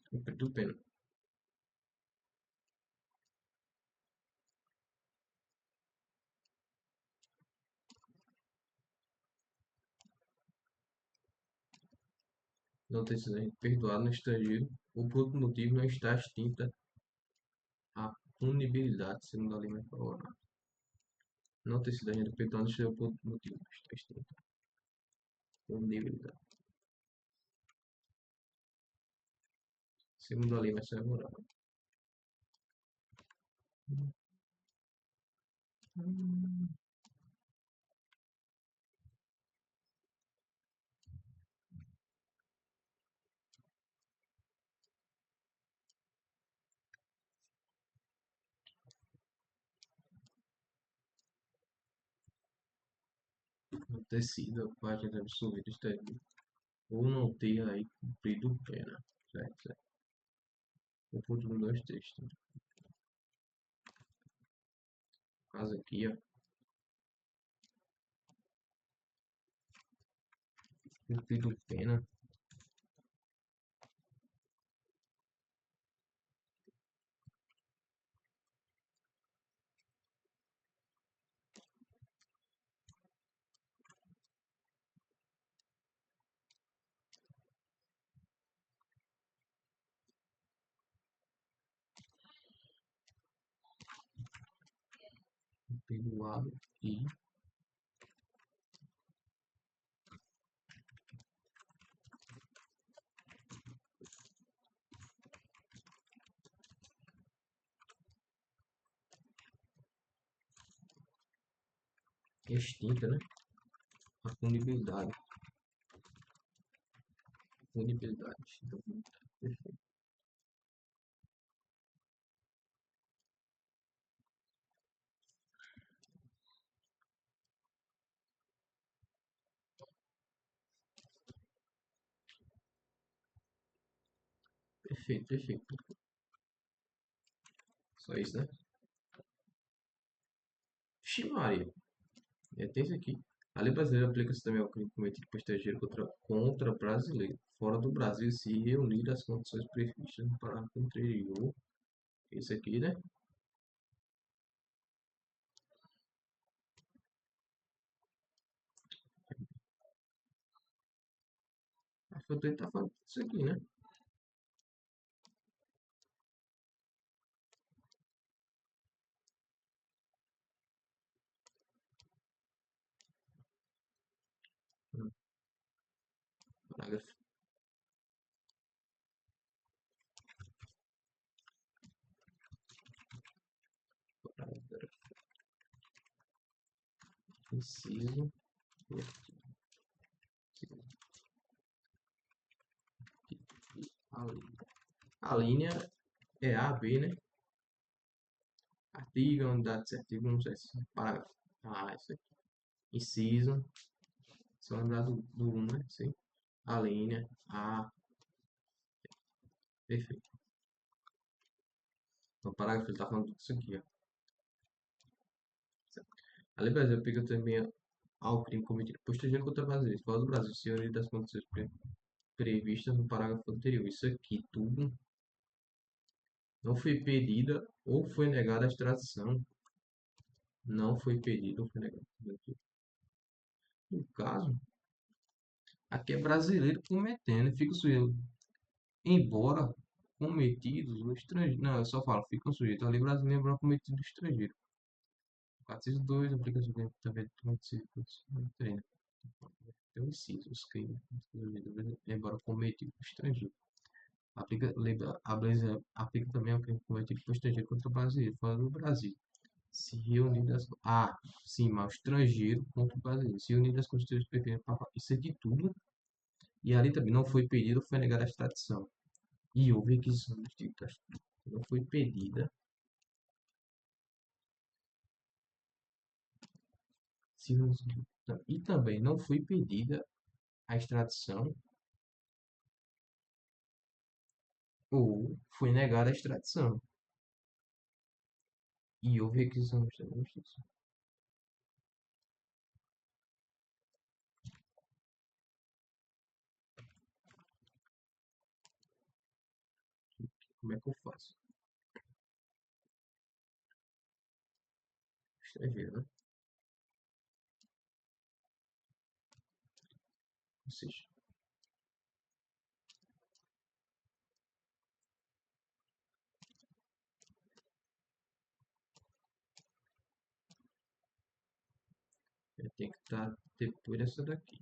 Cumprido pena. Não ter sido perdoado no estrangeiro ou por outro motivo não está extinta a punibilidade, segundo a lei mais favorável. Não ter sido ainda perdoado no estrangeiro por outro motivo não está extinta a punibilidade, segundo a lei mais favorável. Não ter sido a página absolvida estrangeiro ou não ter aí cumprido pena. Certo, certo. O ponto do 2 textos. No caso aqui, ó, cumprido pena. perdoado e extinta, né? A punibilidade. Punibilidade. Extinta. Perfeito. Perfeito, perfeito. Só isso, né? Ximaria. Tem isso aqui. A lei brasileira aplica-se também ao crime cometido por estrangeiro contra brasileiro, fora do Brasil, se reunir as condições previstas no parágrafo anterior. Esse aqui, né? A FUTEI tá falando disso aqui, né? Parágrafo. Parágrafo. Inciso. A linha é A, B, né? Artigo, unidade de artigo, não sei se parágrafo. Isso aqui. Inciso. Só lembrar do 1, né? Sim. A linha A. Perfeito. O parágrafo ele tá falando disso aqui, ó. A lei brasileira aplica também ao crime cometido por estrangeiro contra brasileiro, fora do Brasil, se unir das condições previstas no parágrafo anterior. Isso aqui tudo não foi pedida ou foi negada a extradição. Não foi pedido ou foi negado. No caso, aqui é brasileiro cometendo, fica sujeito. Embora cometidos no estrangeiro. Não, eu só falo, ficam sujeitos. A lei brasileira embora cometido no estrangeiro. 402, aplicação também treina. Tem um inciso, os crimes, embora cometido no estrangeiro. Aplica também ao crime cometido por estrangeiro contra o brasileiro, fora do Brasil. Se reunir das. Ah, sim, mas o estrangeiro contra o brasileiro. Se unir das constituições perfeitas. Isso aqui tudo. E ali também não foi pedido ou foi negada a extradição. E houve requisição dos títulos. Não foi pedida. Se não, e também não foi pedida a extradição ou foi negada a extradição. E houve requisição do Estado da Justiça. Como é que eu faço? Estrangeiro, né? Ou seja, ele tem que estar depois dessa daqui.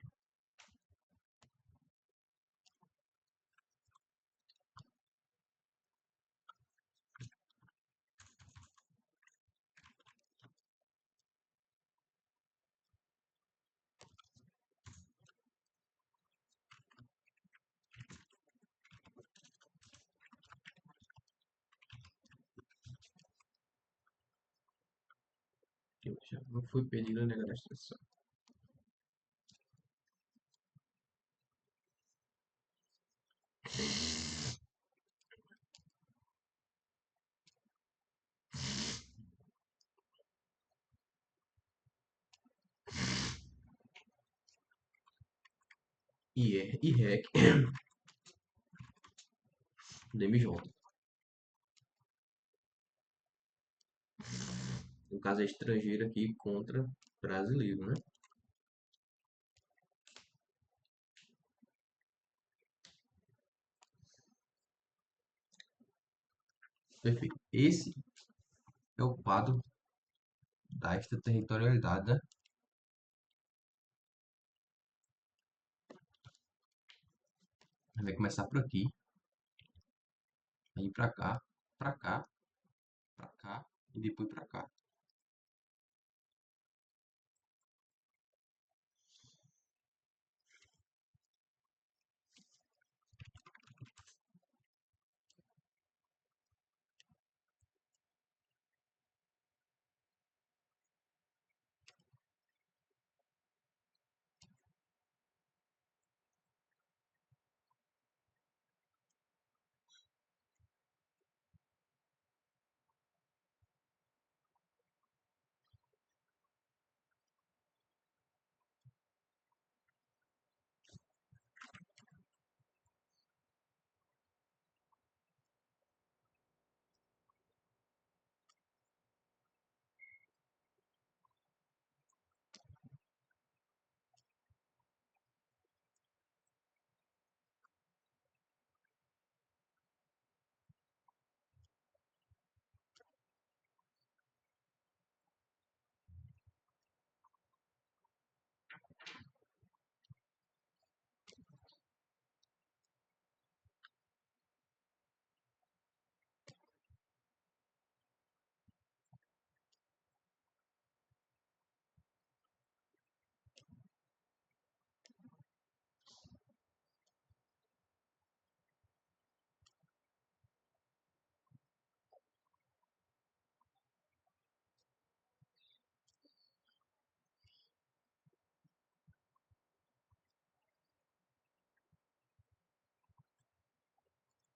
Que já não foi pedida a negada a extradição. E REC do MJ. No caso é estrangeiro aqui contra brasileiro, né? Perfeito. Esse é o quadro da extraterritorialidade, né? Vai começar por aqui, aí pra cá, pra cá e depois pra cá.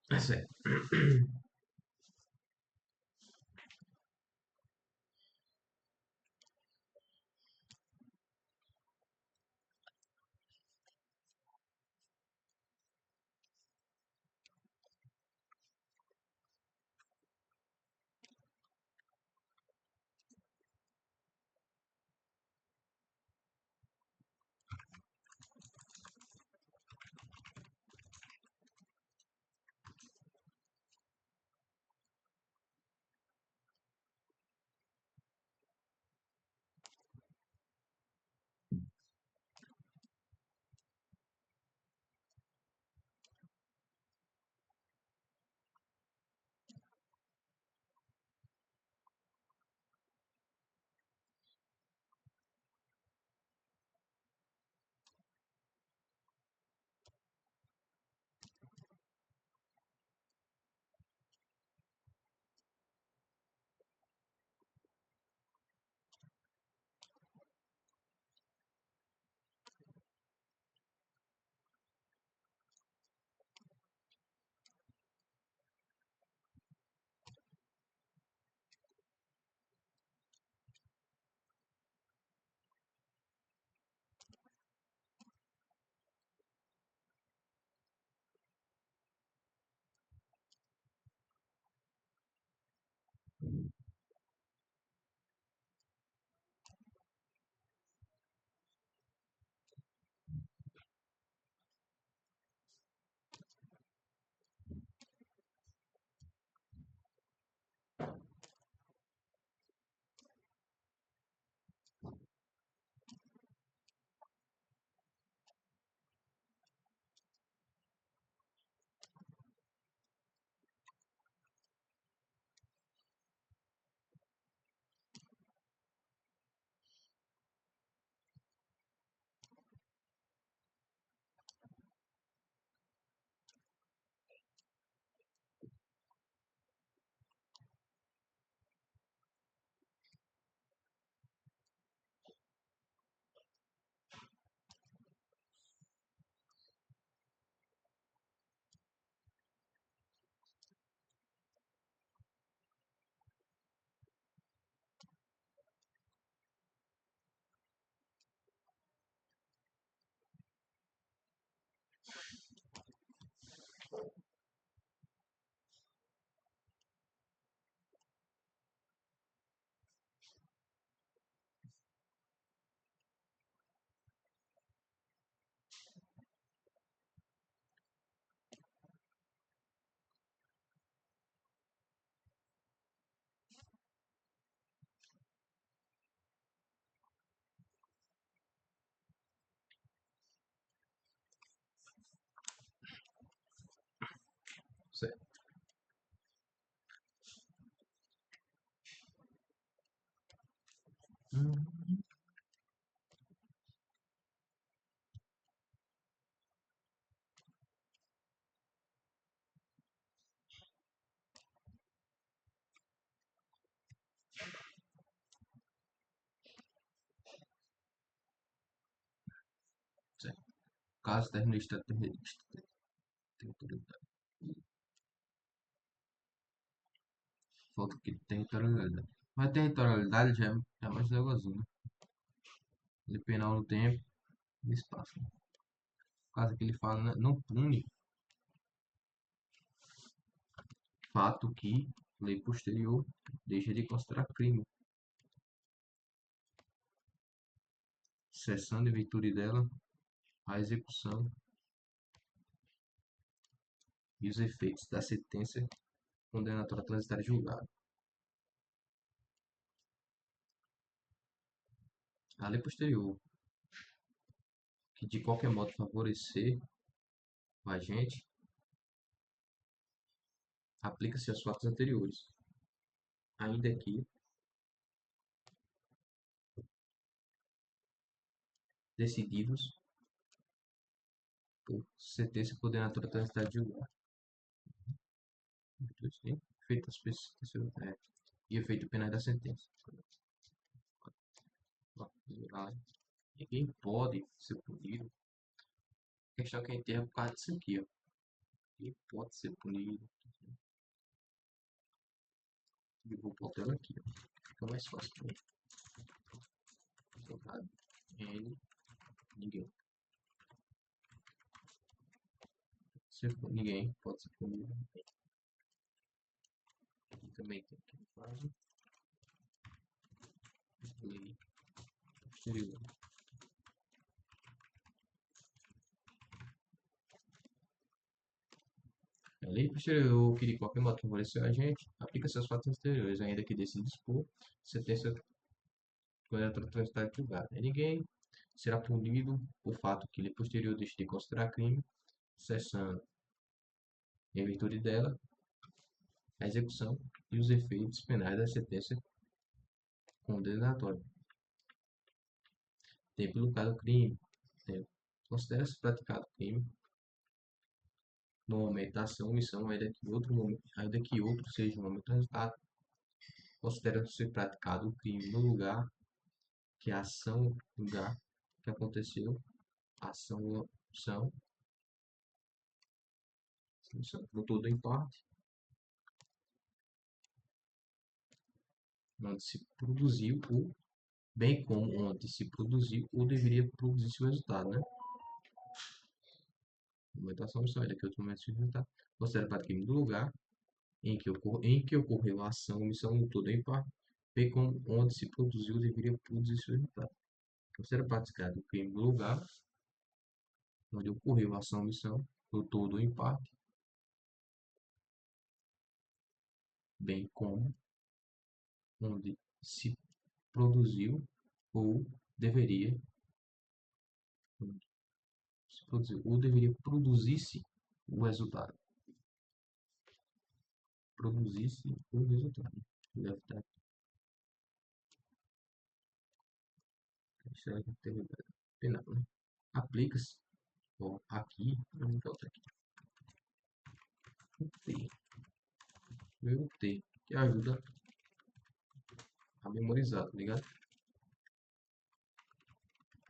É sério. Certo. Hum, certo. Caso termine territorialidade. Falta aqui territorialidade. Mas territorialidade já é mais legalzinho, né? Ele penal no tempo e espaço. No caso que ele fala, né, não pune fato que lei posterior deixa de considerar crime, cessando em virtude dela a execução e os efeitos da sentença condenatória transitária julgada. A lei posterior, que de qualquer modo favorecer o agente, aplica-se aos fatos anteriores, ainda que decididos por sentença condenatória transitária julgada. Feito e efeito penal da sentença. Ninguém pode ser punido. A questão é que a gente erra por causa disso aqui, ó. Ninguém pode ser punido. Eu vou botar ela aqui, ó. Fica mais fácil pra mim. Soldado N, ninguém. Ninguém pode ser punido. Aqui também tem aqui no caso. Lei posterior. A lei posterior que de qualquer modo favoreceu a gente, aplica seus fatos anteriores, ainda que desse dispor, sentença condenatória transitária julgada. E ninguém será punido por fato que lhe posterior deixe de considerar crime, cessando, em virtude dela, a execução e os efeitos penais da sentença condenatória. Tempo do crime. Tempo. Considera-se praticado crime no momento da ação ou omissão, ainda que outro seja o momento do resultado. Considera-se praticado o crime no lugar que a ação, lugar que aconteceu, ação ou omissão, no todo ou em parte, onde se produziu ou bem como onde se produziu ou deveria produzir seu resultado, né? Momentação omissão, ainda que outro momento se resultado. Considera praticado crime no lugar em que ocorreu a ação ou omissão no todo ou em parte, bem como onde se produziu ou deveria produzir seu resultado. Considera praticado o crime no lugar onde ocorreu a ação ou omissão no todo ou em parte, bem como onde se produziu ou deveria se produziu ou deveria produzir-se o resultado. Produzir-se o resultado. Deve estar penal, né? Aplica-se. Bom, aqui, vamos voltar aqui. O T. O T, que ajuda a memorizar, tá ligado?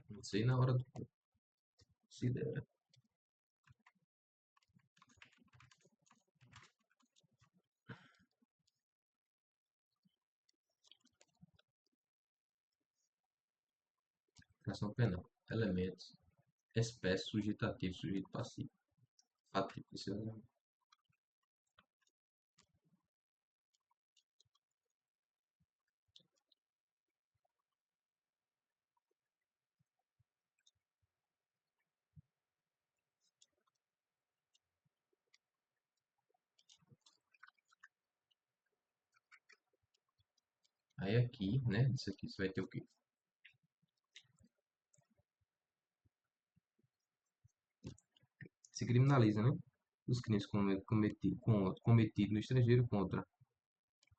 Não sei na hora do considera. Fração penal. Elementos. Espécie, sujeito ativo, sujeito passivo. Fato precisa. Aí aqui, né? Isso aqui você vai ter o quê? Se criminaliza, né? os crimes cometidos no estrangeiro contra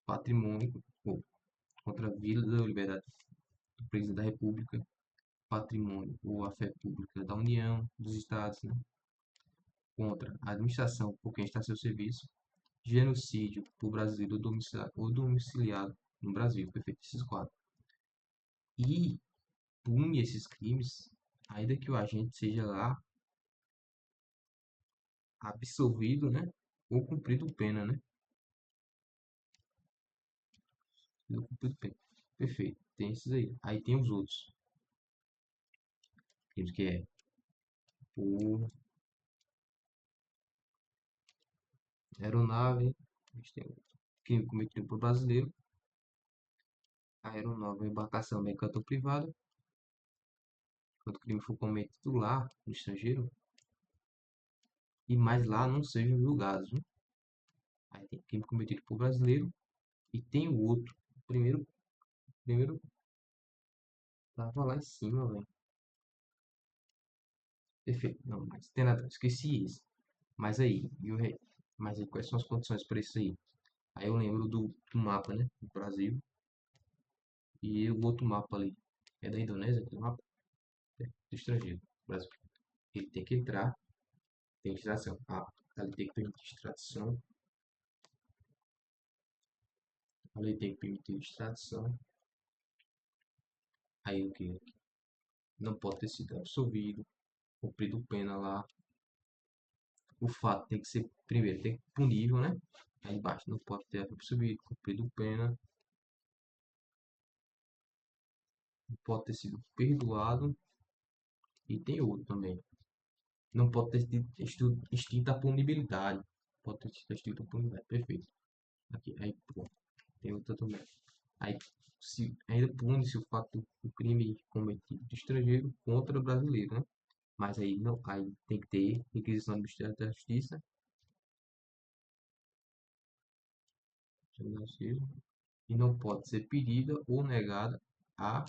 patrimônio, ou contra a vida da liberdade do presidente da República, patrimônio ou a fé pública da União, dos Estados, né? Contra a administração por quem está a seu serviço, genocídio por brasileiro ou domiciliado no Brasil, perfeito, esses quatro. E pune esses crimes, ainda que o agente seja lá absolvido, né? Ou cumprido pena, né? Ou cumprido pena. Perfeito, tem esses aí. Aí tem os outros. Crimes que é por aeronave, a gente tem o crime cometido por brasileiro, aeronave, embarcação mercantil privada, quando o crime for cometido lá no estrangeiro, e mais lá não sejam julgados, né? Aí tem crime cometido por brasileiro e tem o outro. O primeiro tava lá em cima, velho. Perfeito. Não, mas tem nada, esqueci esse. Mas aí, mas aí quais são as condições para isso aí? Aí eu lembro do mapa, né? Do Brasil. E o outro mapa ali. É da Indonésia, aquele mapa? É, do estrangeiro. Brasil. Ele tem que entrar, tem extração. Ah, ali tem que permitir extradição. Ali tem que permitir extradição. Aí o que? Não pode ter sido absolvido, cumprido pena lá. O fato tem que ser, primeiro, tem que ser punível, né? Aí embaixo não pode ter absolvido, cumprido pena. Não pode ter sido perdoado. E tem outro também. Não pode ter sido extinta a punibilidade. Pode ter sido extinta a punibilidade. Perfeito. Aqui, aí, pronto. Tem outra também. Aí, se ainda pune-se o fato do crime cometido de estrangeiro contra o brasileiro, né? Mas aí não, aí tem que ter requisição do Ministério da Justiça, e não pode ser pedida ou negada a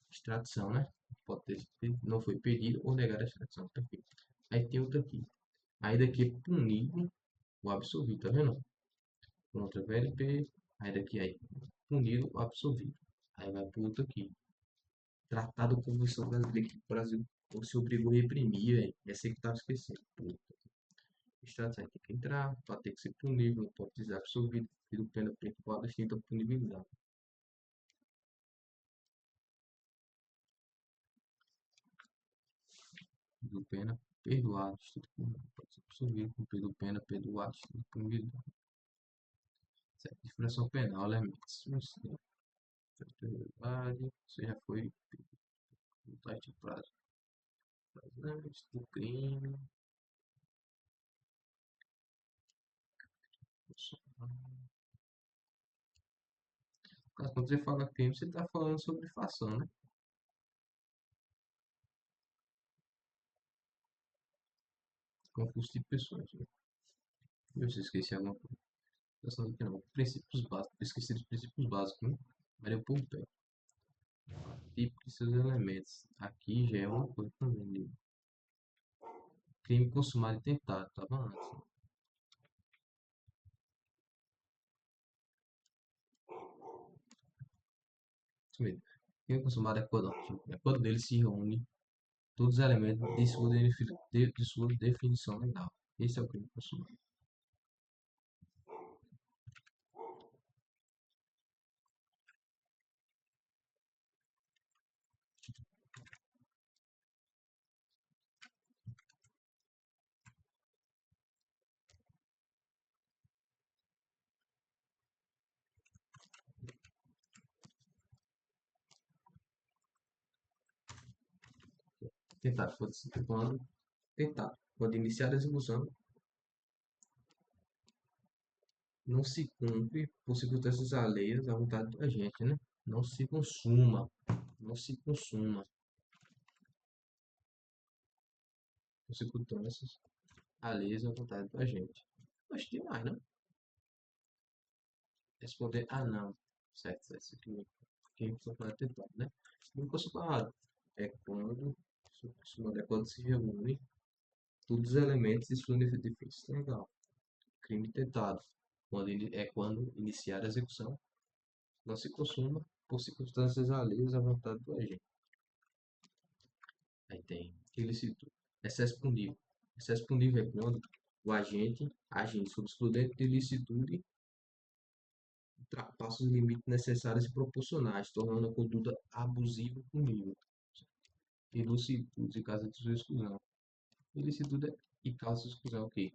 extradição, né? Pode ter, não foi pedida ou negada a extradição. Perfeito. Aí tem outro aqui. Aí daqui é punido o absolvido, tá vendo? Contra VLP, aí daqui aí, punido o absolvido. Aí vai pro outro aqui. Tratado com Convenção Brasileira que o Brasil se obrigou a reprimir, velho. Essa aí que tava esquecendo. Puta. Extrato tem que entrar, para ter que ser punível, não pode ser absolvido, pelo pena principal extinta a punibilidade. Do pena perdoado, extinta a punibilidade. Pode ser absolvido, cumprido pena, perdoado, extinta a punibilidade. Certo? Infração penal, elementos. Verdade, você já foi vontade de prazo. Antes do crime. Quando você fala crime, você está falando sobre fação, né? Concurso de pessoas. Né? Eu se esqueci alguma coisa. Fação aqui não. Princípios básicos. Esqueci dos princípios básicos, né? Maria Pompeu. Típico e seus elementos. Aqui já é uma coisa também. De crime consumado e tentado. Tava antes. Né? Isso mesmo. Crime consumado é quando, é quando dele se reúne todos os elementos de sua definição legal. Esse é o crime consumado. Tentar, pode ser quando tentar. Quando iniciar a execução, não se cumpre por circunstâncias alheias à vontade da gente, né? Não se consuma, não se consuma por circunstâncias alheias à vontade da gente. Acho que mais, né? Responder, ah, não. Certo, certo, isso aqui. Quem for para tentar, né? Não consumado é quando, é quando se reúne todos os elementos de sua defesa legal. Crime tentado, quando iniciar a execução, não se consuma por circunstâncias alheias à vontade do agente. Aí tem ilicitude. Excesso punível. Excesso punível é quando o agente, agindo sob excludente de ilicitude, ultrapassa os limites necessários e proporcionais, tornando a conduta abusiva e punível. Ilicitude e causa de sua exclusão. Ilicitude e causa de exclusão é o quê?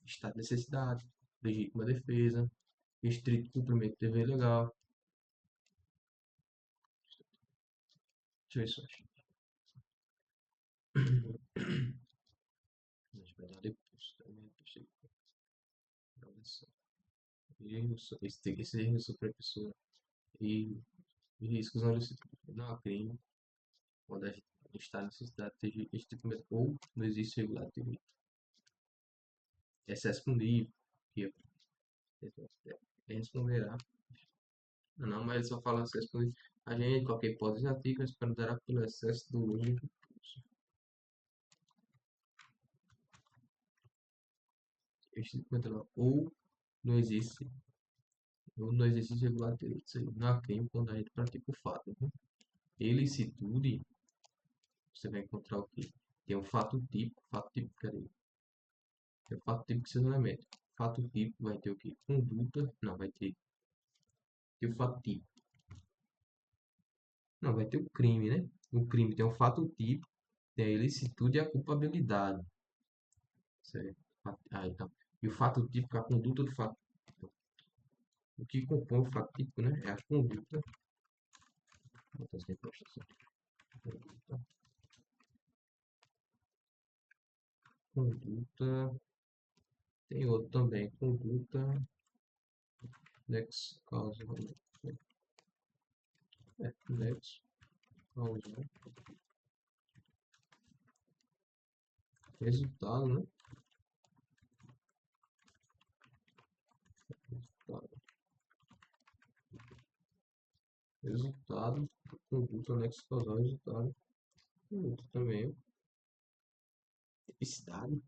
Estado de necessidade, legítima defesa, restrito cumprimento de dever legal. Deixa eu ver só. A gente vai dar depois também. Olha só. Esse erro superficial e riscos não licitados. Não há crime quando a gente está em necessidade de restritivamente ou não existe regulativo. Excesso punível, que responderá. Não, mas ele só fala excesso punível. A gente, qualquer hipótese atípica, responderá pelo excesso do uso. Ou não existe, ou não existe regulativo. Não há crime quando a gente pratica o fato. Né? Ilicitude, você vai encontrar o quê? Tem um fato típico, cadê? É o fato típico de seus elementos. Fato típico vai ter o quê? Conduta, não, vai ter o fato típico. Não, vai ter o crime, né? O crime tem o fato típico, tem a ilicitude e a culpabilidade. Certo? Ah, então. E o fato típico, a conduta do fato. O que compõe o fato típico, né? É a conduta. Conduta. Conduta. Tem outro também. Conduta. Next causal. Next causal. Resultado, né? Resultado. Conduta next causal. Resultado. Conduta também. Tipicidade.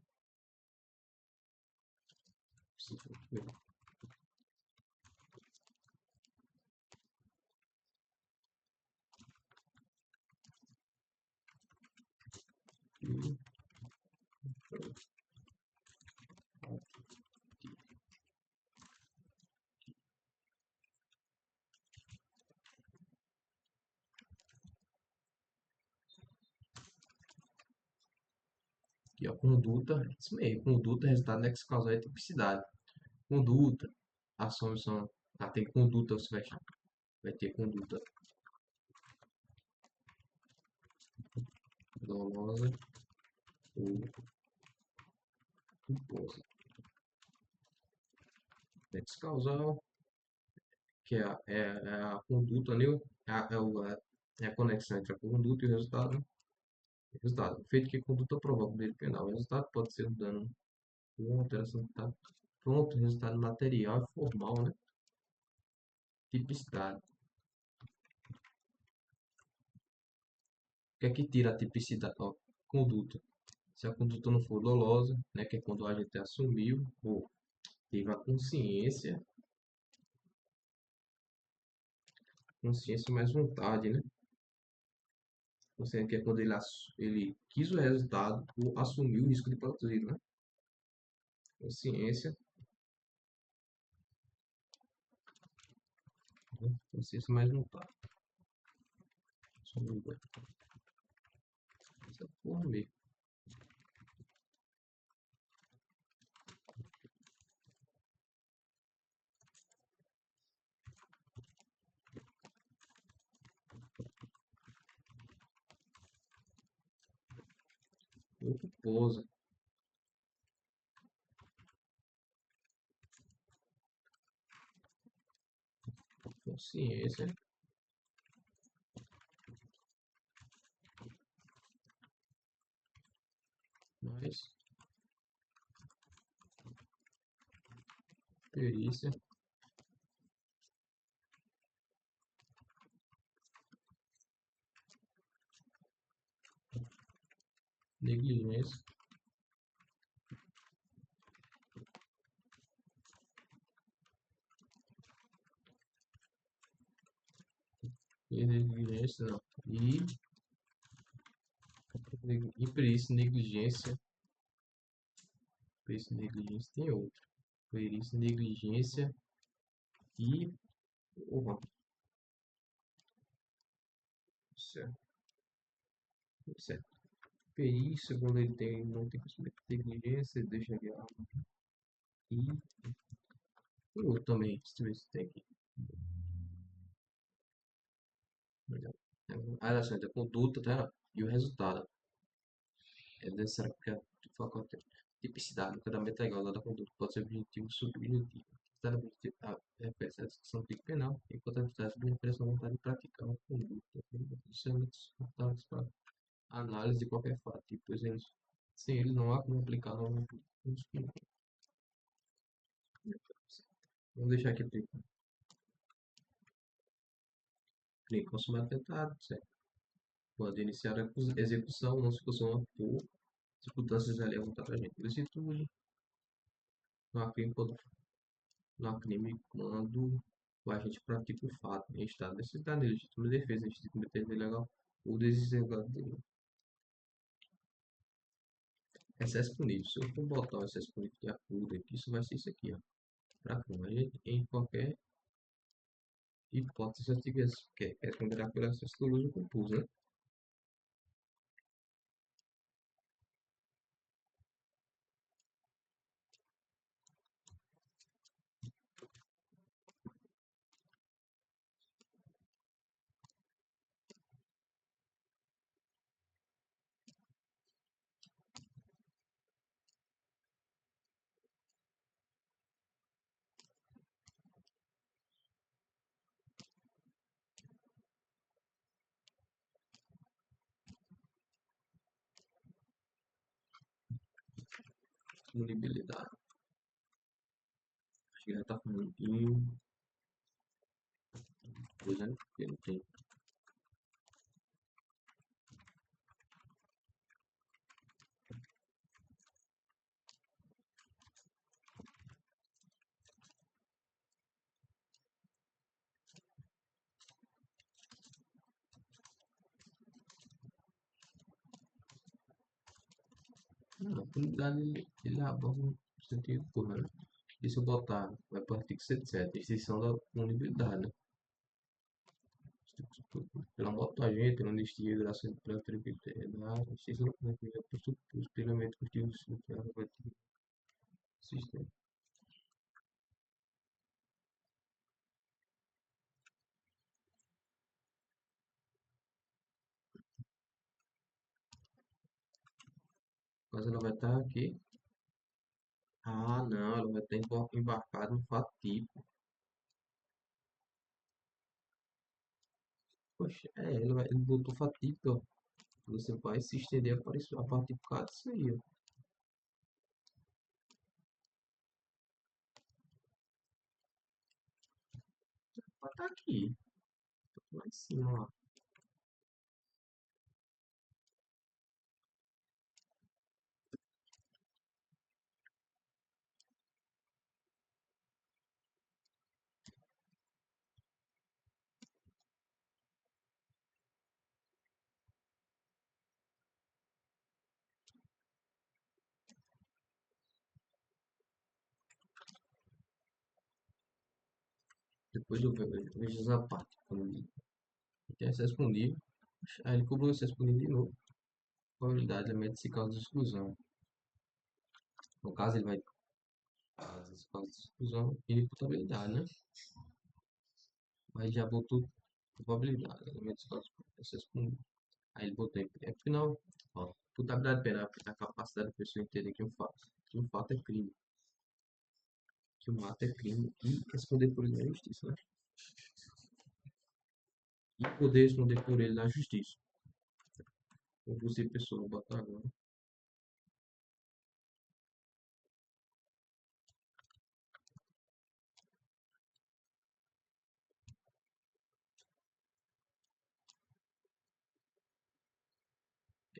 Aqui, ó, conduta, isso mesmo, conduta, resultado nexo causal e tipicidade. Conduta, ações são, tem conduta, você vai ter conduta dolosa ou culposa. Nexo causal, que é a conduta, né? É a conexão entre a conduta e o resultado. Resultado, o feito que a conduta provoca o direito penal. O resultado pode ser um dano, uma alteração de estado. Pronto, resultado material e formal, né? Tipicidade. O que é que tira a tipicidade? Ó, conduta. Se a conduta não for dolosa, né, que é quando a gente assumiu ou teve a consciência mais vontade, né? Consciência que é quando ele quis o resultado ou assumiu o risco de produzir, né? Consciência, né? Consciência mais vontade. Essa porra mesmo. Outro pousa. Consciência. Mais perícia. Negligência. Esse não. E perícia, negligência. Perícia, negligência tem outro. Perícia, negligência e. Porra, certo. Certo. Perícia, quando ele tem, não tem conhecimento de negligência, deixa ele lá. E tem outro também. Deixa eu ver se tem aqui. A relação entre a conduta, tá? E o resultado. É necessário que a tipicidade, o enquadramento legal da conduta pode ser objetivo ou subjetivo. Está objetivo refere-se à discussão do tipo penal, enquanto a atividade refere-se à vontade de praticar uma conduta. São para análise de qualquer fato, tipo, eles, sem ele não há como aplicar novamente. Vamos deixar aqui para consumar atentado, certo? Pode iniciar a execução, não se consuma por circunstâncias ali à vontade da gente. Ilicitude, não há crime quando não há crime quando o agente pratica o fato em estado de necessidade, legítima defesa, legítima defesa ilegal ou desesperado dele. Excesso punível. Se eu for botar o excesso punível de acordo aqui, isso vai ser isso aqui, ó. Para a gente, em qualquer hipótese antigas, que é responderá pelo excesso doloso culposo, né? Punibilidade. Acho que já tá falando em coisa, né? Porque não tem. Não, a punibilidade ele aborda no sentido porra, né? E se eu botar, vai para o artigo 107, extinção da punibilidade, né? Pela montagem, pela anistia, graças pela tranquilidade, extinção da punibilidade, por suposto, plenamente motivo sistema. Mas ela vai estar aqui. Ah, não, ela vai estar embarcada no fato tipo. Poxa, ele botou fato tipo, ó. Você vai se estender a partir de cada disso aí, ó. Vai estar aqui, lá em cima, ó. Depois eu vejo essa parte. Quando tem acesso disponível. Aí ele cobrou acesso disponível de novo. Probabilidade é de causa de exclusão. No caso, ele vai as causas de exclusão e imputabilidade, né? Mas já botou probabilidade, elemento de causa de acesso disponível. Aí ele botou em final, ó, imputabilidade penal é a capacidade da pessoa entender que um fato é crime, que um ato é crime e responder por ele na justiça, né? E poder responder por ele na justiça. Ou você, pessoa, botar agora.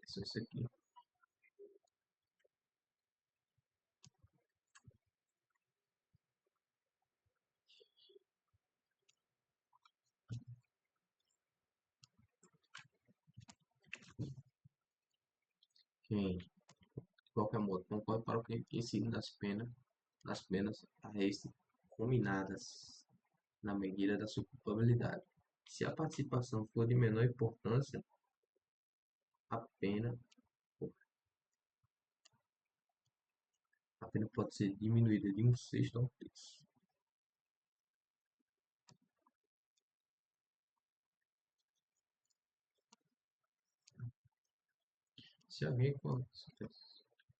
É só isso aqui. Quem, de qualquer modo, concorre para o crime que incide nas penas a este combinadas na medida da sua culpabilidade. Se a participação for de menor importância, a pena, a pena pode ser diminuída de um sexto a um terço. Se alguém com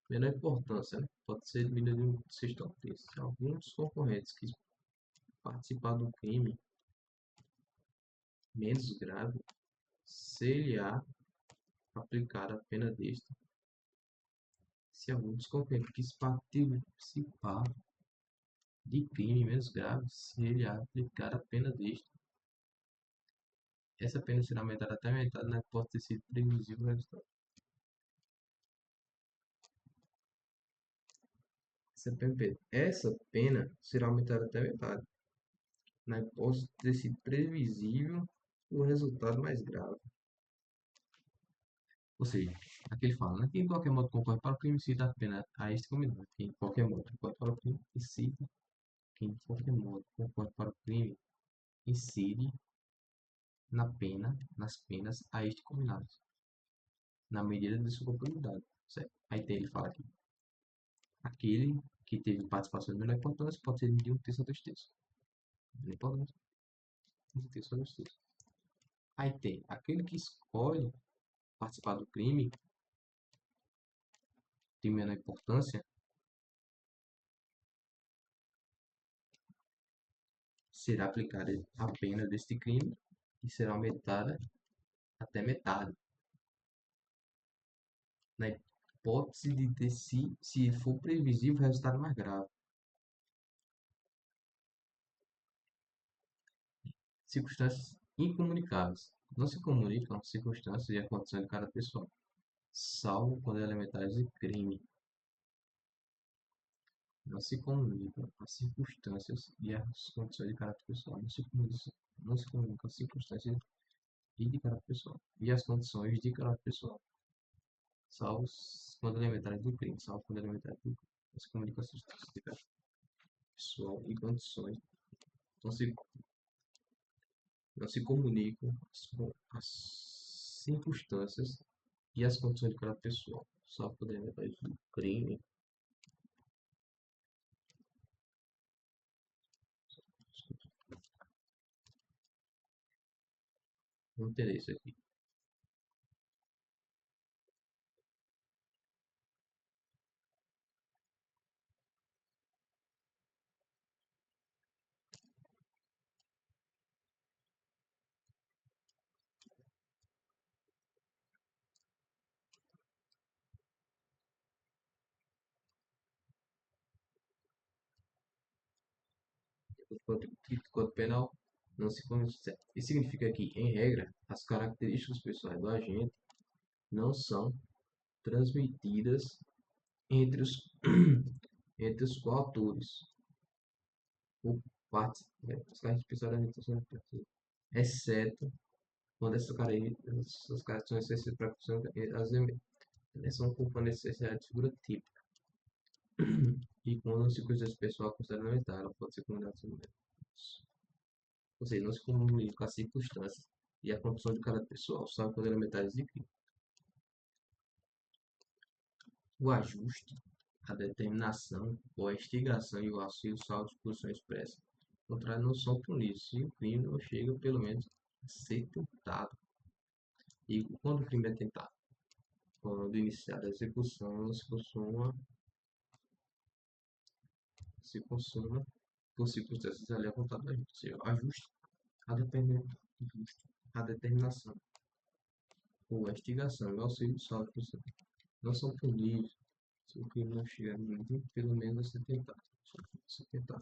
menor importância, né, pode ser diminuída de um sexto a um terço. Se alguns concorrentes que participar do crime menos grave, se-lhe-á aplicada a pena deste. Se alguns concorrentes que participar de crime menos grave, se-lhe-á aplicada a pena deste. Essa pena será aumentada até a metade na hipótese ter sido previsível o resultado. Essa pena será aumentada até a metade na hipótese de ter sido previsível o resultado mais grave. Ou seja, aqui ele fala, né, que em qualquer modo concorre para o crime incide a pena a este combinado. Que em qualquer modo concorre para o crime incide, que em qualquer modo concorre para o crime incide nas penas a este combinado, na medida de sua culpabilidade, certo? Aí tem, ele fala aqui, aquele que teve participação de menor importância pode ser de um terço a dois terços. Menor importância, um terço a dois terços. Aí tem aquele que escolhe participar do crime de menor importância, será aplicada a pena deste crime e será aumentada até metade, na hipótese de ter se for previsível o resultado mais grave. Circunstâncias incomunicáveis. Não se comunicam as circunstâncias e a condição de cada pessoa, salvo quando elementares de crime. Não se comunicam as circunstâncias e as condições de caráter pessoal. Não se comunicam as circunstâncias e de caráter pessoal e as condições de caráter pessoal, salvo quando elementares do crime, salvo quando elementares do crime. Não se comunicam as circunstâncias de caráter pessoal e condições. Não se, não se comunicam as circunstâncias e as condições de caráter pessoal, salvo quando elementares do crime. Não terei isso aqui. O Código Penal não se conhece. Isso significa que, em regra, as características pessoais do agente não são transmitidas entre os, entre os coautores, por parte, as características pessoais da agente são transmitidas, exceto quando essas características são essenciais para a função, elas são componentes essenciais de figura típica. E quando a circunstância pessoal é considerada elementar, ela pode ser combinada com ou seja, não se comunica com as circunstâncias e a condição de cada pessoal, salvo quando elementares de crime. O ajuste, a determinação ou a instigação e o auxílio salvo disposição expressa. Ao contrário, não são punidos se o crime não chega pelo menos a ser tentado. E quando o crime é tentado? Quando iniciada a execução, se consuma por circunstâncias ali apontadas na justiça. Ou seja, ajuste, a determinação ou a instigação e o auxílio salvo disposição não são punidos se o crime não chega pelo menos a ser tentado. Se tentar.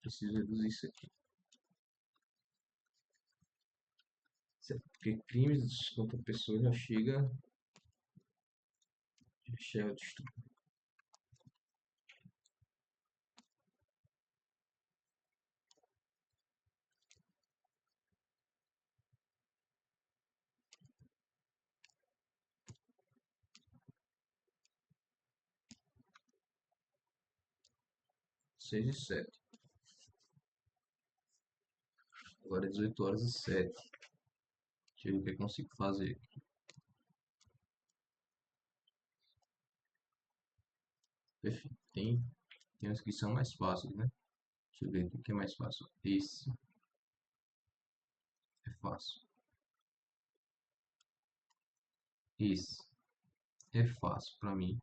Preciso reduzir isso aqui. Certo? Porque crimes contra pessoas já chega Shell destru... 6 e 7. Agora é 18 horas e 7. Deixa eu ver o que eu consigo fazer. Perfeito. Tem uns que são mais fáceis, né? Deixa eu ver o que é mais fácil. Esse é fácil. Esse é fácil para mim.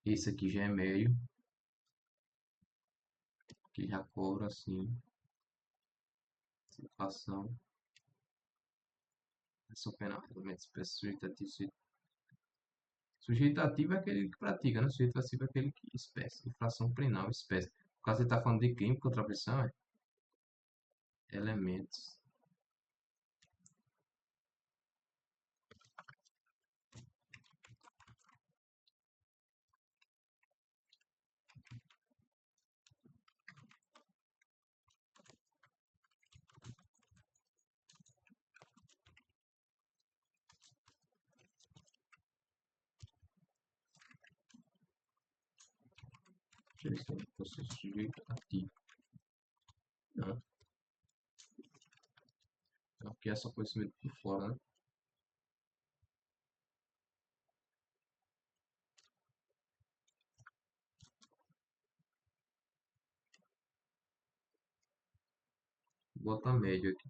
Esse aqui já é médio, que já cobra assim, situação, ação penal, regulamento espécie sujeitativo. Sujeitativo é aquele que pratica, né? Sujeito passivo é aquele que espécie. Infração penal, espécie. No caso, ele está falando de crime contra a pessoa, é elementos. Deixa eu ver se eu fosse sujeitativo. Não, não, porque é só conhecimento por fora, né? Vou botar médio aqui.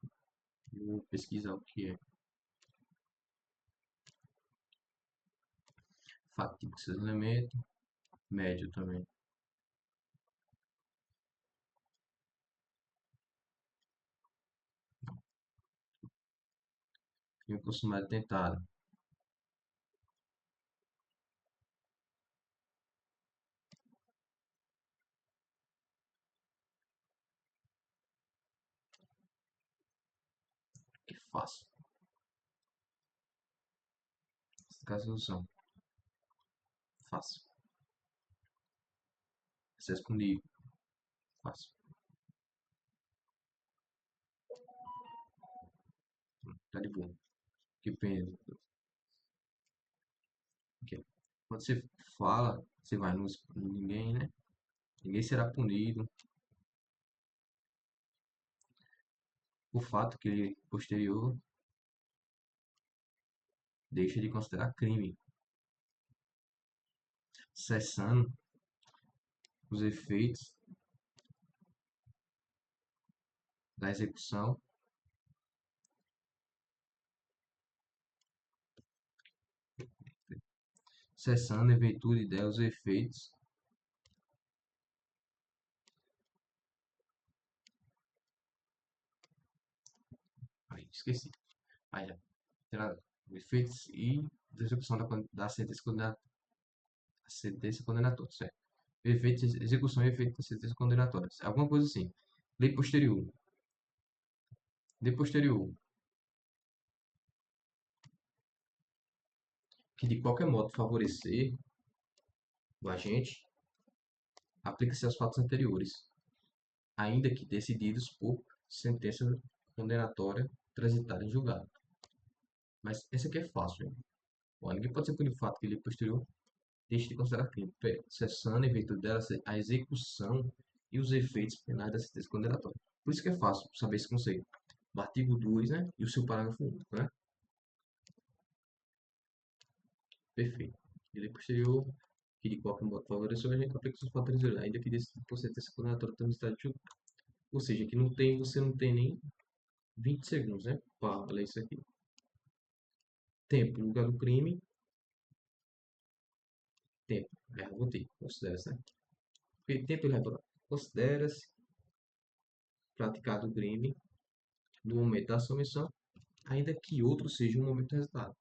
Eu vou pesquisar o que é. Fatídico esses elementos. Médio também. Crime consumado tentado. Que fácil. Resolução. Fácil. Acesso com nível. Fácil. Tá de boa. Que pena. Ok. Quando você fala, você vai no ninguém, né? Ninguém será punido. O fato que ele posterior deixa de considerar crime, cessando os efeitos da execução, cessando em virtude dela os efeitos. Ai, esqueci. Aí já. Será efeitos e da execução da sentença condenatória, certo? Efeitos, execução e efeito da sentença condenatória. Alguma coisa assim. Lei posterior. Lei posterior. Que de qualquer modo favorecer o agente, aplica-se aos fatos anteriores, ainda que decididos por sentença condenatória transitada em julgado. Mas essa aqui é fácil, hein? Bom, ninguém pode ser punido por fato que ele posterior deixe de considerar crime, cessando em virtude dela a execução e os efeitos penais da sentença condenatória. Por isso que é fácil saber esse conceito. Do artigo 2, né? E o seu parágrafo único, né? Perfeito. Ele posterior, que de qualquer modo favoreceu a gente aplica os fatores, ainda que decidido por sentença condenatória transitada em julgado. Ou seja, que não tem, você não tem nem 20 segundos, né? Para ler isso aqui. Tempo, lugar do crime, tempo. Botei, considera-se, né? Porque tempo ele vai considera-se praticado o crime no momento da submissão, ainda que outro seja o momento do resultado.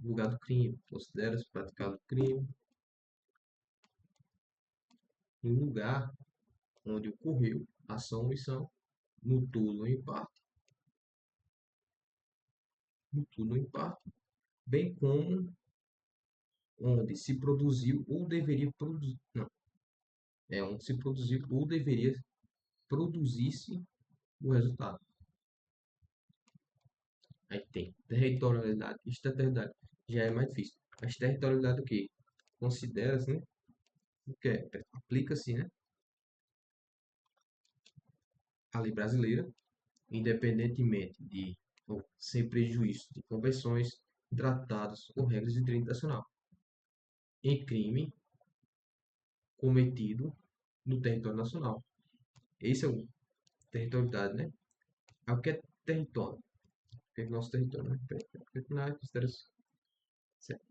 Lugar do crime, considera-se praticado o crime. no lugar onde ocorreu ação ou omissão, no todo ou em parte, no todo ou em parte, bem como onde se produziu ou deveria produzir, não, onde se produziu ou deveria produzir-se o resultado. Aí tem territorialidade e extraterritorialidade. Já é mais difícil. A extraterritorialidade o quê? Considera-se, né? O que é? Aplica-se, né? A lei brasileira, independentemente de, ou sem prejuízo de convenções, tratados ou regras de direito nacional, em crime cometido no território nacional. Esse é o territorialidade, né? É o que é território? O que é nosso território, né? Porque na considera-se certo.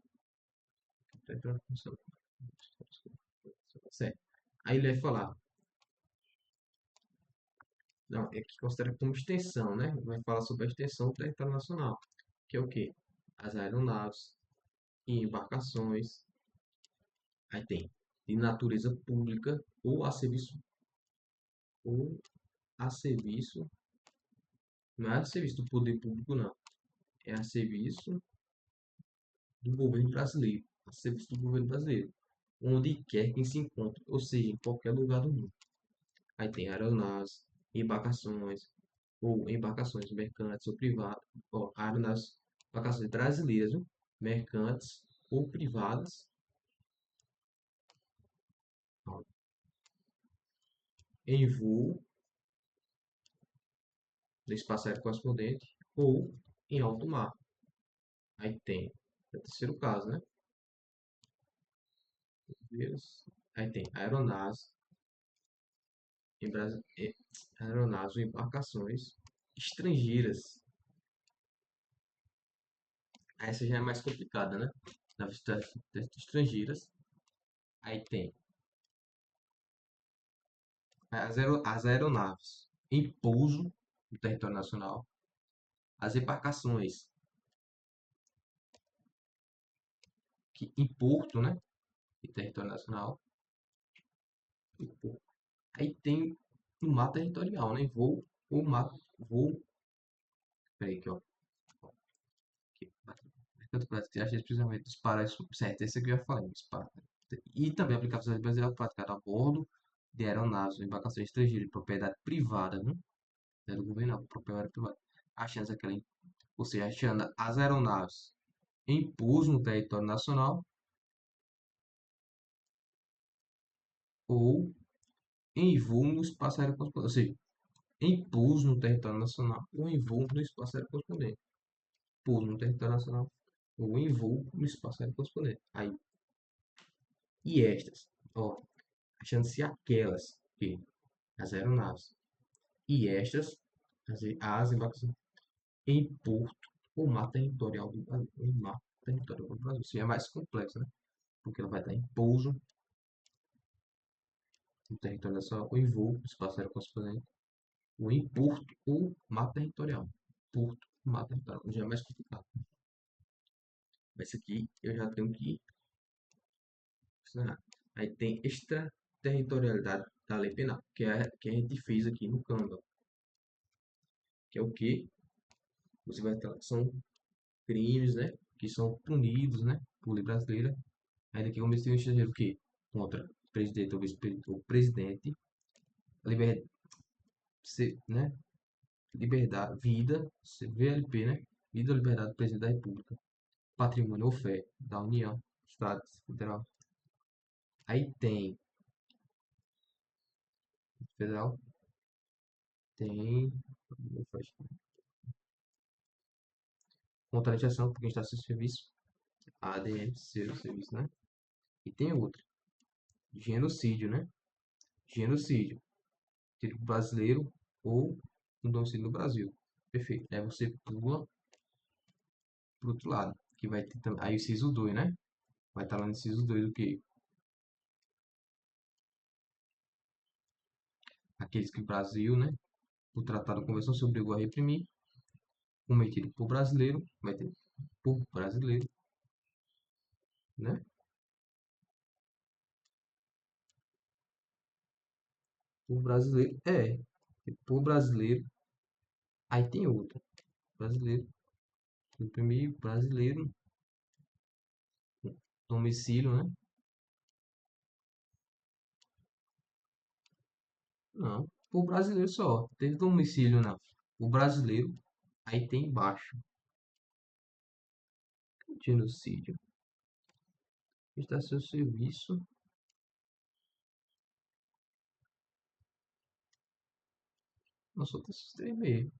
Território nacional. Certo. Aí ele vai falar, não, é que considera como extensão, né? Vai falar sobre a extensão do território nacional, que é o quê? As aeronaves e embarcações. Aí tem de natureza pública ou a serviço, não é a serviço do poder público, não. É a serviço do governo brasileiro, a serviço do governo brasileiro, onde quer que se encontre, ou seja, em qualquer lugar do mundo. Aí tem aeronaves, embarcações, ou embarcações mercantes ou privadas, ó, aeronaves, embarcações brasileiras, viu? Mercantes ou privadas, ó, em voo no espaço aéreo correspondente ou em alto mar. Aí tem, é o terceiro caso, né? Aí tem aeronaves, em Brasil, aeronaves ou embarcações estrangeiras. Essa já é mais complicada, né? Naves estrangeiras. Aí tem as aeronaves em pouso no território nacional, as embarcações em porto, né? Em território nacional. Aí tem no mar territorial, né? Voo ou mar, voo. Peraí, aqui, ó. Aqui, mercado prático, agente precisamente dos parágrafos. Certo, esse aqui eu já falei. E também aplicações brasileiras praticadas a bordo de aeronaves ou embarcações estrangeiras de propriedade privada, né? Não é do governo, não, propriedade privada. Achando aquela, ou seja, achando as aeronaves em pouso no território nacional ou em voo no espaço aéreo correspondente. Ou seja, em pouso no território nacional ou em voo no espaço aéreo correspondente. Pouso no território nacional ou em voo no espaço aéreo correspondente. Aí, e estas, ó, achando-se aquelas que as aeronaves e estas, as embarcações em porto ou mar territorial do Brasil, em mar territorial do Brasil. Isso é mais complexo, né? Porque ela vai estar em pouso no território nacional ou em voo no espaço aéreo correspondente ou em porto ou mar territorial. Porto, mar territorial, já é mais complicado. Mas esse aqui eu já tenho que ensinar. Aí tem extraterritorialidade da lei penal, que a gente fez aqui no Canva. Que é o que? Você vai ter, são crimes, né? Que são punidos, né? Por lei brasileira. Aí daqui comecei a estrangeiro o quê? Contra o presidente ou vice-presidente, o presidente, liberdade, né? Liberdade, vida, VLP, né? Vida, liberdade do presidente da República. Patrimônio ou fé da União, Estado Federal. Aí tem federal, tem contratação por quem está sem serviço, ADM, seu serviço, né? E tem outra, genocídio, né? Genocídio, tipo brasileiro ou um domicílio no Brasil. Perfeito. Aí você pula pro outro lado, que vai ter também, aí o inciso 2, né? Vai estar lá no inciso 2 o quê? Aqueles que o Brasil, né? O Tratado de Convenção se obrigou a reprimir, cometido por brasileiro, vai ter por brasileiro, né? Por brasileiro, por brasileiro, aí tem outra. Brasileiro, imprimir brasileiro, domicílio, né? Não, por brasileiro só. Teve domicílio, não. O brasileiro, aí tem embaixo. Genocídio. Está seu serviço. Não só tem esses três meio.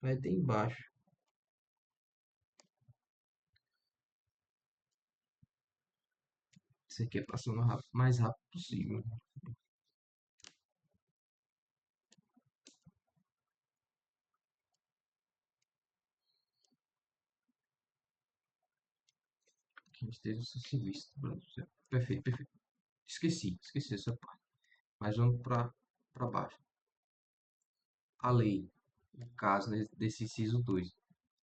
Aí tem embaixo. Isso aqui é passando mais rápido possível. Que esteja o seu serviço. Perfeito, perfeito. Esqueci essa parte. Mas vamos para baixo. A lei, no caso desse inciso 2,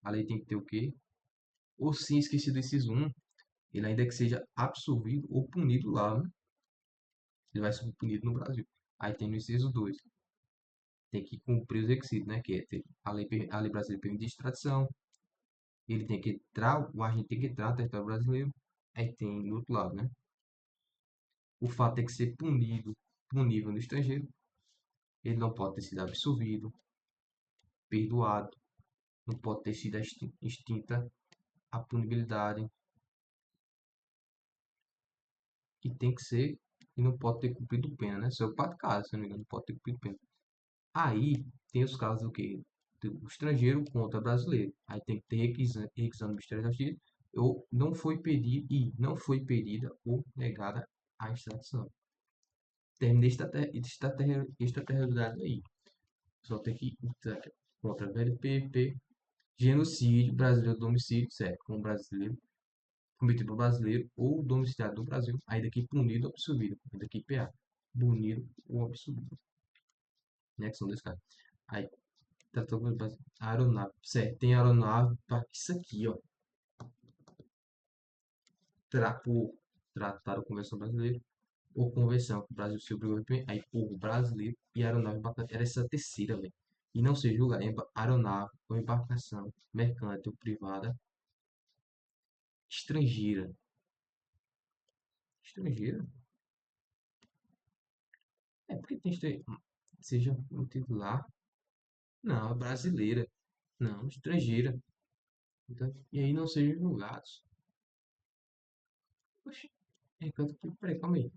a lei tem que ter o quê? Ou sim, esqueci do inciso 1, ele ainda que seja absolvido ou punido lá, né? Ele vai ser punido no Brasil. Aí tem no inciso 2, tem que cumprir os requisitos, né? Que é ter a lei brasileira permite extradição, ele tem que entrar, o agente tem que entrar no território brasileiro. Aí tem do outro lado, né? O fato tem que ser punível no estrangeiro, ele não pode ter sido absolvido, perdoado, não pode ter sido extinta a punibilidade, e tem que ser, e não pode ter cumprido pena, né? Isso é o quatro casos, se não me engano, não pode ter cumprido pena. Aí tem os casos do que? Do estrangeiro contra brasileiro. Aí tem que ter requisando do Ministério da Justiça, ou não foi pedida ou negada a extradição. Termina extraterritorialidade aí. Só tem que lutar contra VLPP, genocídio, brasileiro domicílio, certo? Com brasileiro, cometido por brasileiro ou domiciliado do Brasil, ainda que punido ou absolvido, ainda que PA, punido ou absolvido, né? Que são dois casos. Aí, tratou com aeronave, certo? Tem aeronave para isso aqui, ó. Por tratar a Convenção Brasileira ou Convenção que o Brasil se obrigou a aí povo brasileiro e aeronave era essa terceira, velho. E não se julga aeronave ou embarcação mercante ou privada estrangeira. Estrangeira? É porque tem seja um titular. Não, é brasileira. Não, estrangeira. Então, e aí não sejam julgados. Oxi, peraí, calma aí.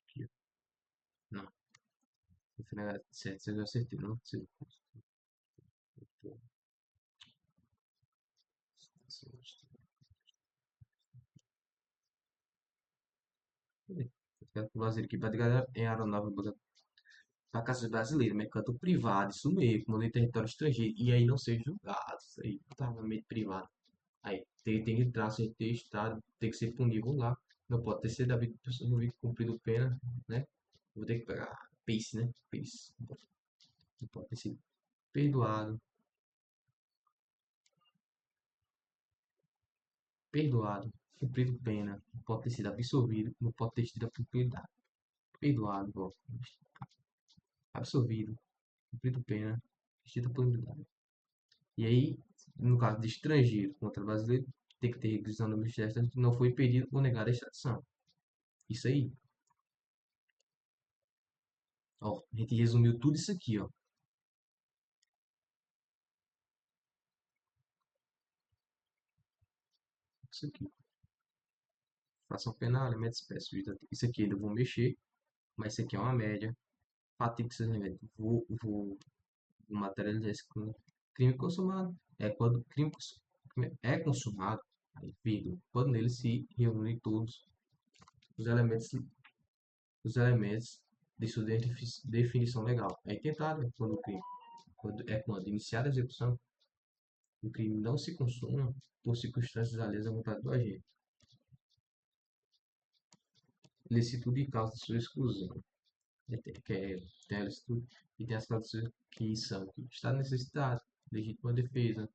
Aqui, ó. Não, esse negócio certo, você já acertei, não? O Brasil aqui para em aeronave para caças brasileiras, mercado privado, isso mesmo, como em território estrangeiro, e aí não ser julgado, isso aí, totalmente privado. Aí tem que entrar sem ter estado, tem que ser punível lá, não pode ter sido havido pessoa cumprido pena, né? Vou ter que pegar Pace, né? Pace. Não pode ter sido perdoado, perdoado, cumprido pena, não pode ter sido absolvido, não pode ter tido a propriedade. Perdoado, ó, absolvido, cumprido pena, extinta a punibilidade. E aí, no caso de estrangeiro contra brasileiro, tem que ter requisição do Ministério da Justiça, não foi pedido ou negada a extradição. Isso aí, ó, a gente resumiu tudo isso aqui, ó. Isso aqui. Fração penal, elemento espécie. Isso aqui ainda vou mexer, mas isso aqui é uma média. Fato que vou materializar esse crime consumado. É quando o crime é consumado, aí, vírgula, quando nele se reúnem todos os elementos, os elementos de sua definição legal. É tentado quando o crime, quando iniciada a execução, o crime não se consuma por circunstâncias alheias à vontade do agente. Licitude e causa de sua exclusão. tem elas tudo, e tem as cláusulas que são que está necessitado, legítima defesa,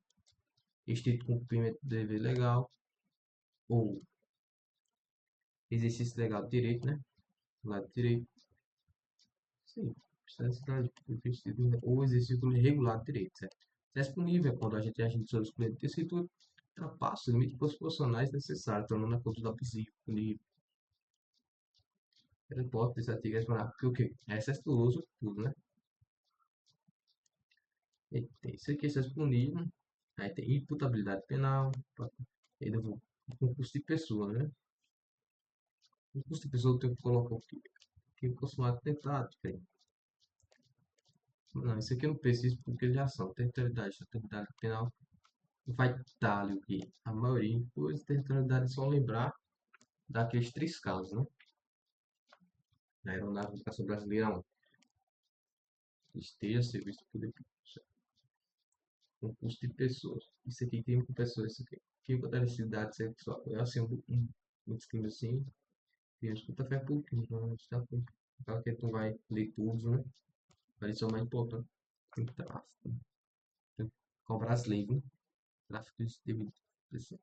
estrito cumprimento do dever legal, ou exercício legal do direito, né? Do lado direito, sim, está necessidade ou exercício regular do direito, certo? Se é disponível quando a gente agir sobre os clientes de escritura, ultrapassa os limites proporcionais necessários, tornando a conduta abusiva, punível. A hipótese desse artigo é explorar porque o quê? É excesso do uso, tudo, né? E tem isso aqui, excesso punível, aí tem imputabilidade penal, ainda vou concurso de pessoa, né? Concurso de pessoa eu tenho que colocar o que consumado tentado, tem. Não, isso aqui eu não preciso porque eles já são. Territorialidade penal vai dar ali o quê? A maioria, pois territorialidade é só lembrar daqueles três casos, né? Da aeronáutica brasileira 1. Esteja a serviço do poder público. Concurso de pessoas. Isso aqui crime com pessoas, isso aqui. Crime contra a cidade sexual. É assim, muitos crimes assim. Crimes contra a fé pública. Então, está claro que tu vai ler todos, né? Mas isso é o mais importante. Tem que tráfico. Tem que cobrar as leis, né? Tráfico de pessoas.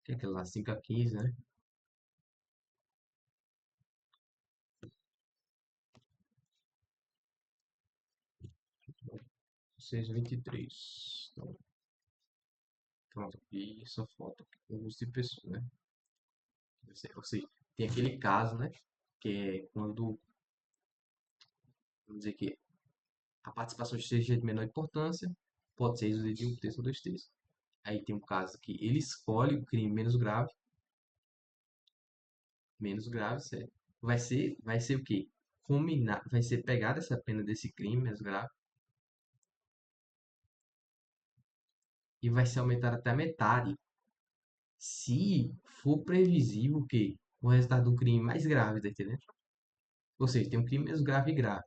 Que é aquele lá, 5 a 15, né? 623. Então, pronto. E só falta o uso de pessoa, né? Ou seja, tem aquele caso, né? Que é quando, vamos dizer que a participação seja de menor importância, pode ser resolvida de um terço ou dois terços. Aí tem um caso que ele escolhe o crime menos grave, certo? Vai ser o quê? Combinar, vai ser pegada essa pena desse crime menos grave e vai ser aumentada até a metade se for previsível que o resultado do crime mais grave, tá entendendo? Ou seja, tem um crime menos grave e grave.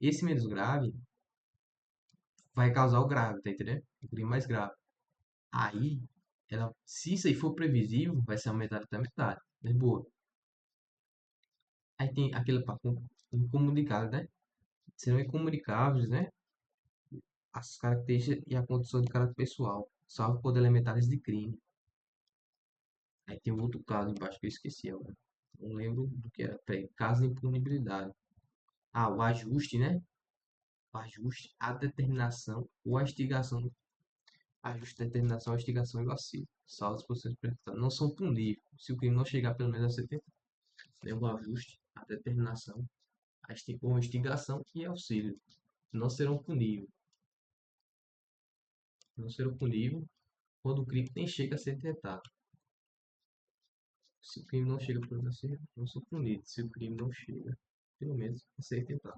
Esse menos grave vai causar o grave, tá entendendo? O crime mais grave. Aí, se isso aí for previsível, vai ser aumentado até a metade. Mas boa. Aí tem aquele papo incomunicável, né? Serão incomunicáveis, né? As características e a condição de caráter pessoal, salvo por elementares de crime. Aí tem um outro caso embaixo que eu esqueci agora. Não lembro do que era. Peraí, caso de impunibilidade. Ah, o ajuste, né? O ajuste, a determinação ou a instigação. Ajuste, determinação, a instigação e o auxílio. Salvo os processos não são puníveis se o crime não chegar pelo menos a ser tentado. O ajuste, a determinação, ou instigação e auxílio. Não serão puníveis. Não serão puníveis quando o crime nem chega a ser tentado. Se o crime não chega pelo menos a ser, não são punidos. Se o crime não chega, pelo menos a ser tentado.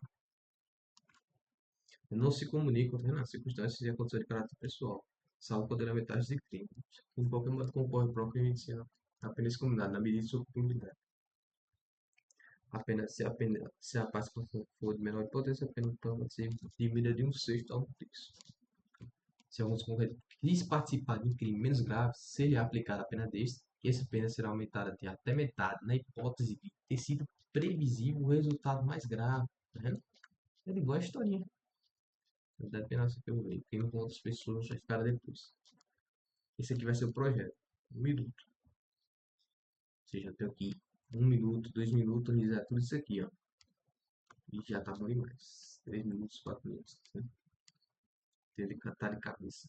Não se comunicam nas circunstâncias e a condição de caráter pessoal, salvo quando elementares de crime. Em qualquer modo concorre o próprio inicial. Apenas combinado na medida de sua comunidade. Se a participação for de menor importância, a pena pode ser diminuída de um sexto a um terço. Se alguns concorrentes quis participar de um crime menos grave, se lhe aplicada a pena deste, essa pena será aumentada até metade, na hipótese de ter sido previsível o resultado mais grave. Tá vendo? É igual a historinha. Da pena que eu vejo. Quem com outras pessoas vai ficar depois. Esse aqui vai ser o projeto. 1 minuto. Ou seja, eu tenho aqui 1 minuto, 2 minutos, realizar tudo isso aqui, ó. E já tá bom demais. 3 minutos, 4 minutos. Né? Tem de catar de cabeça.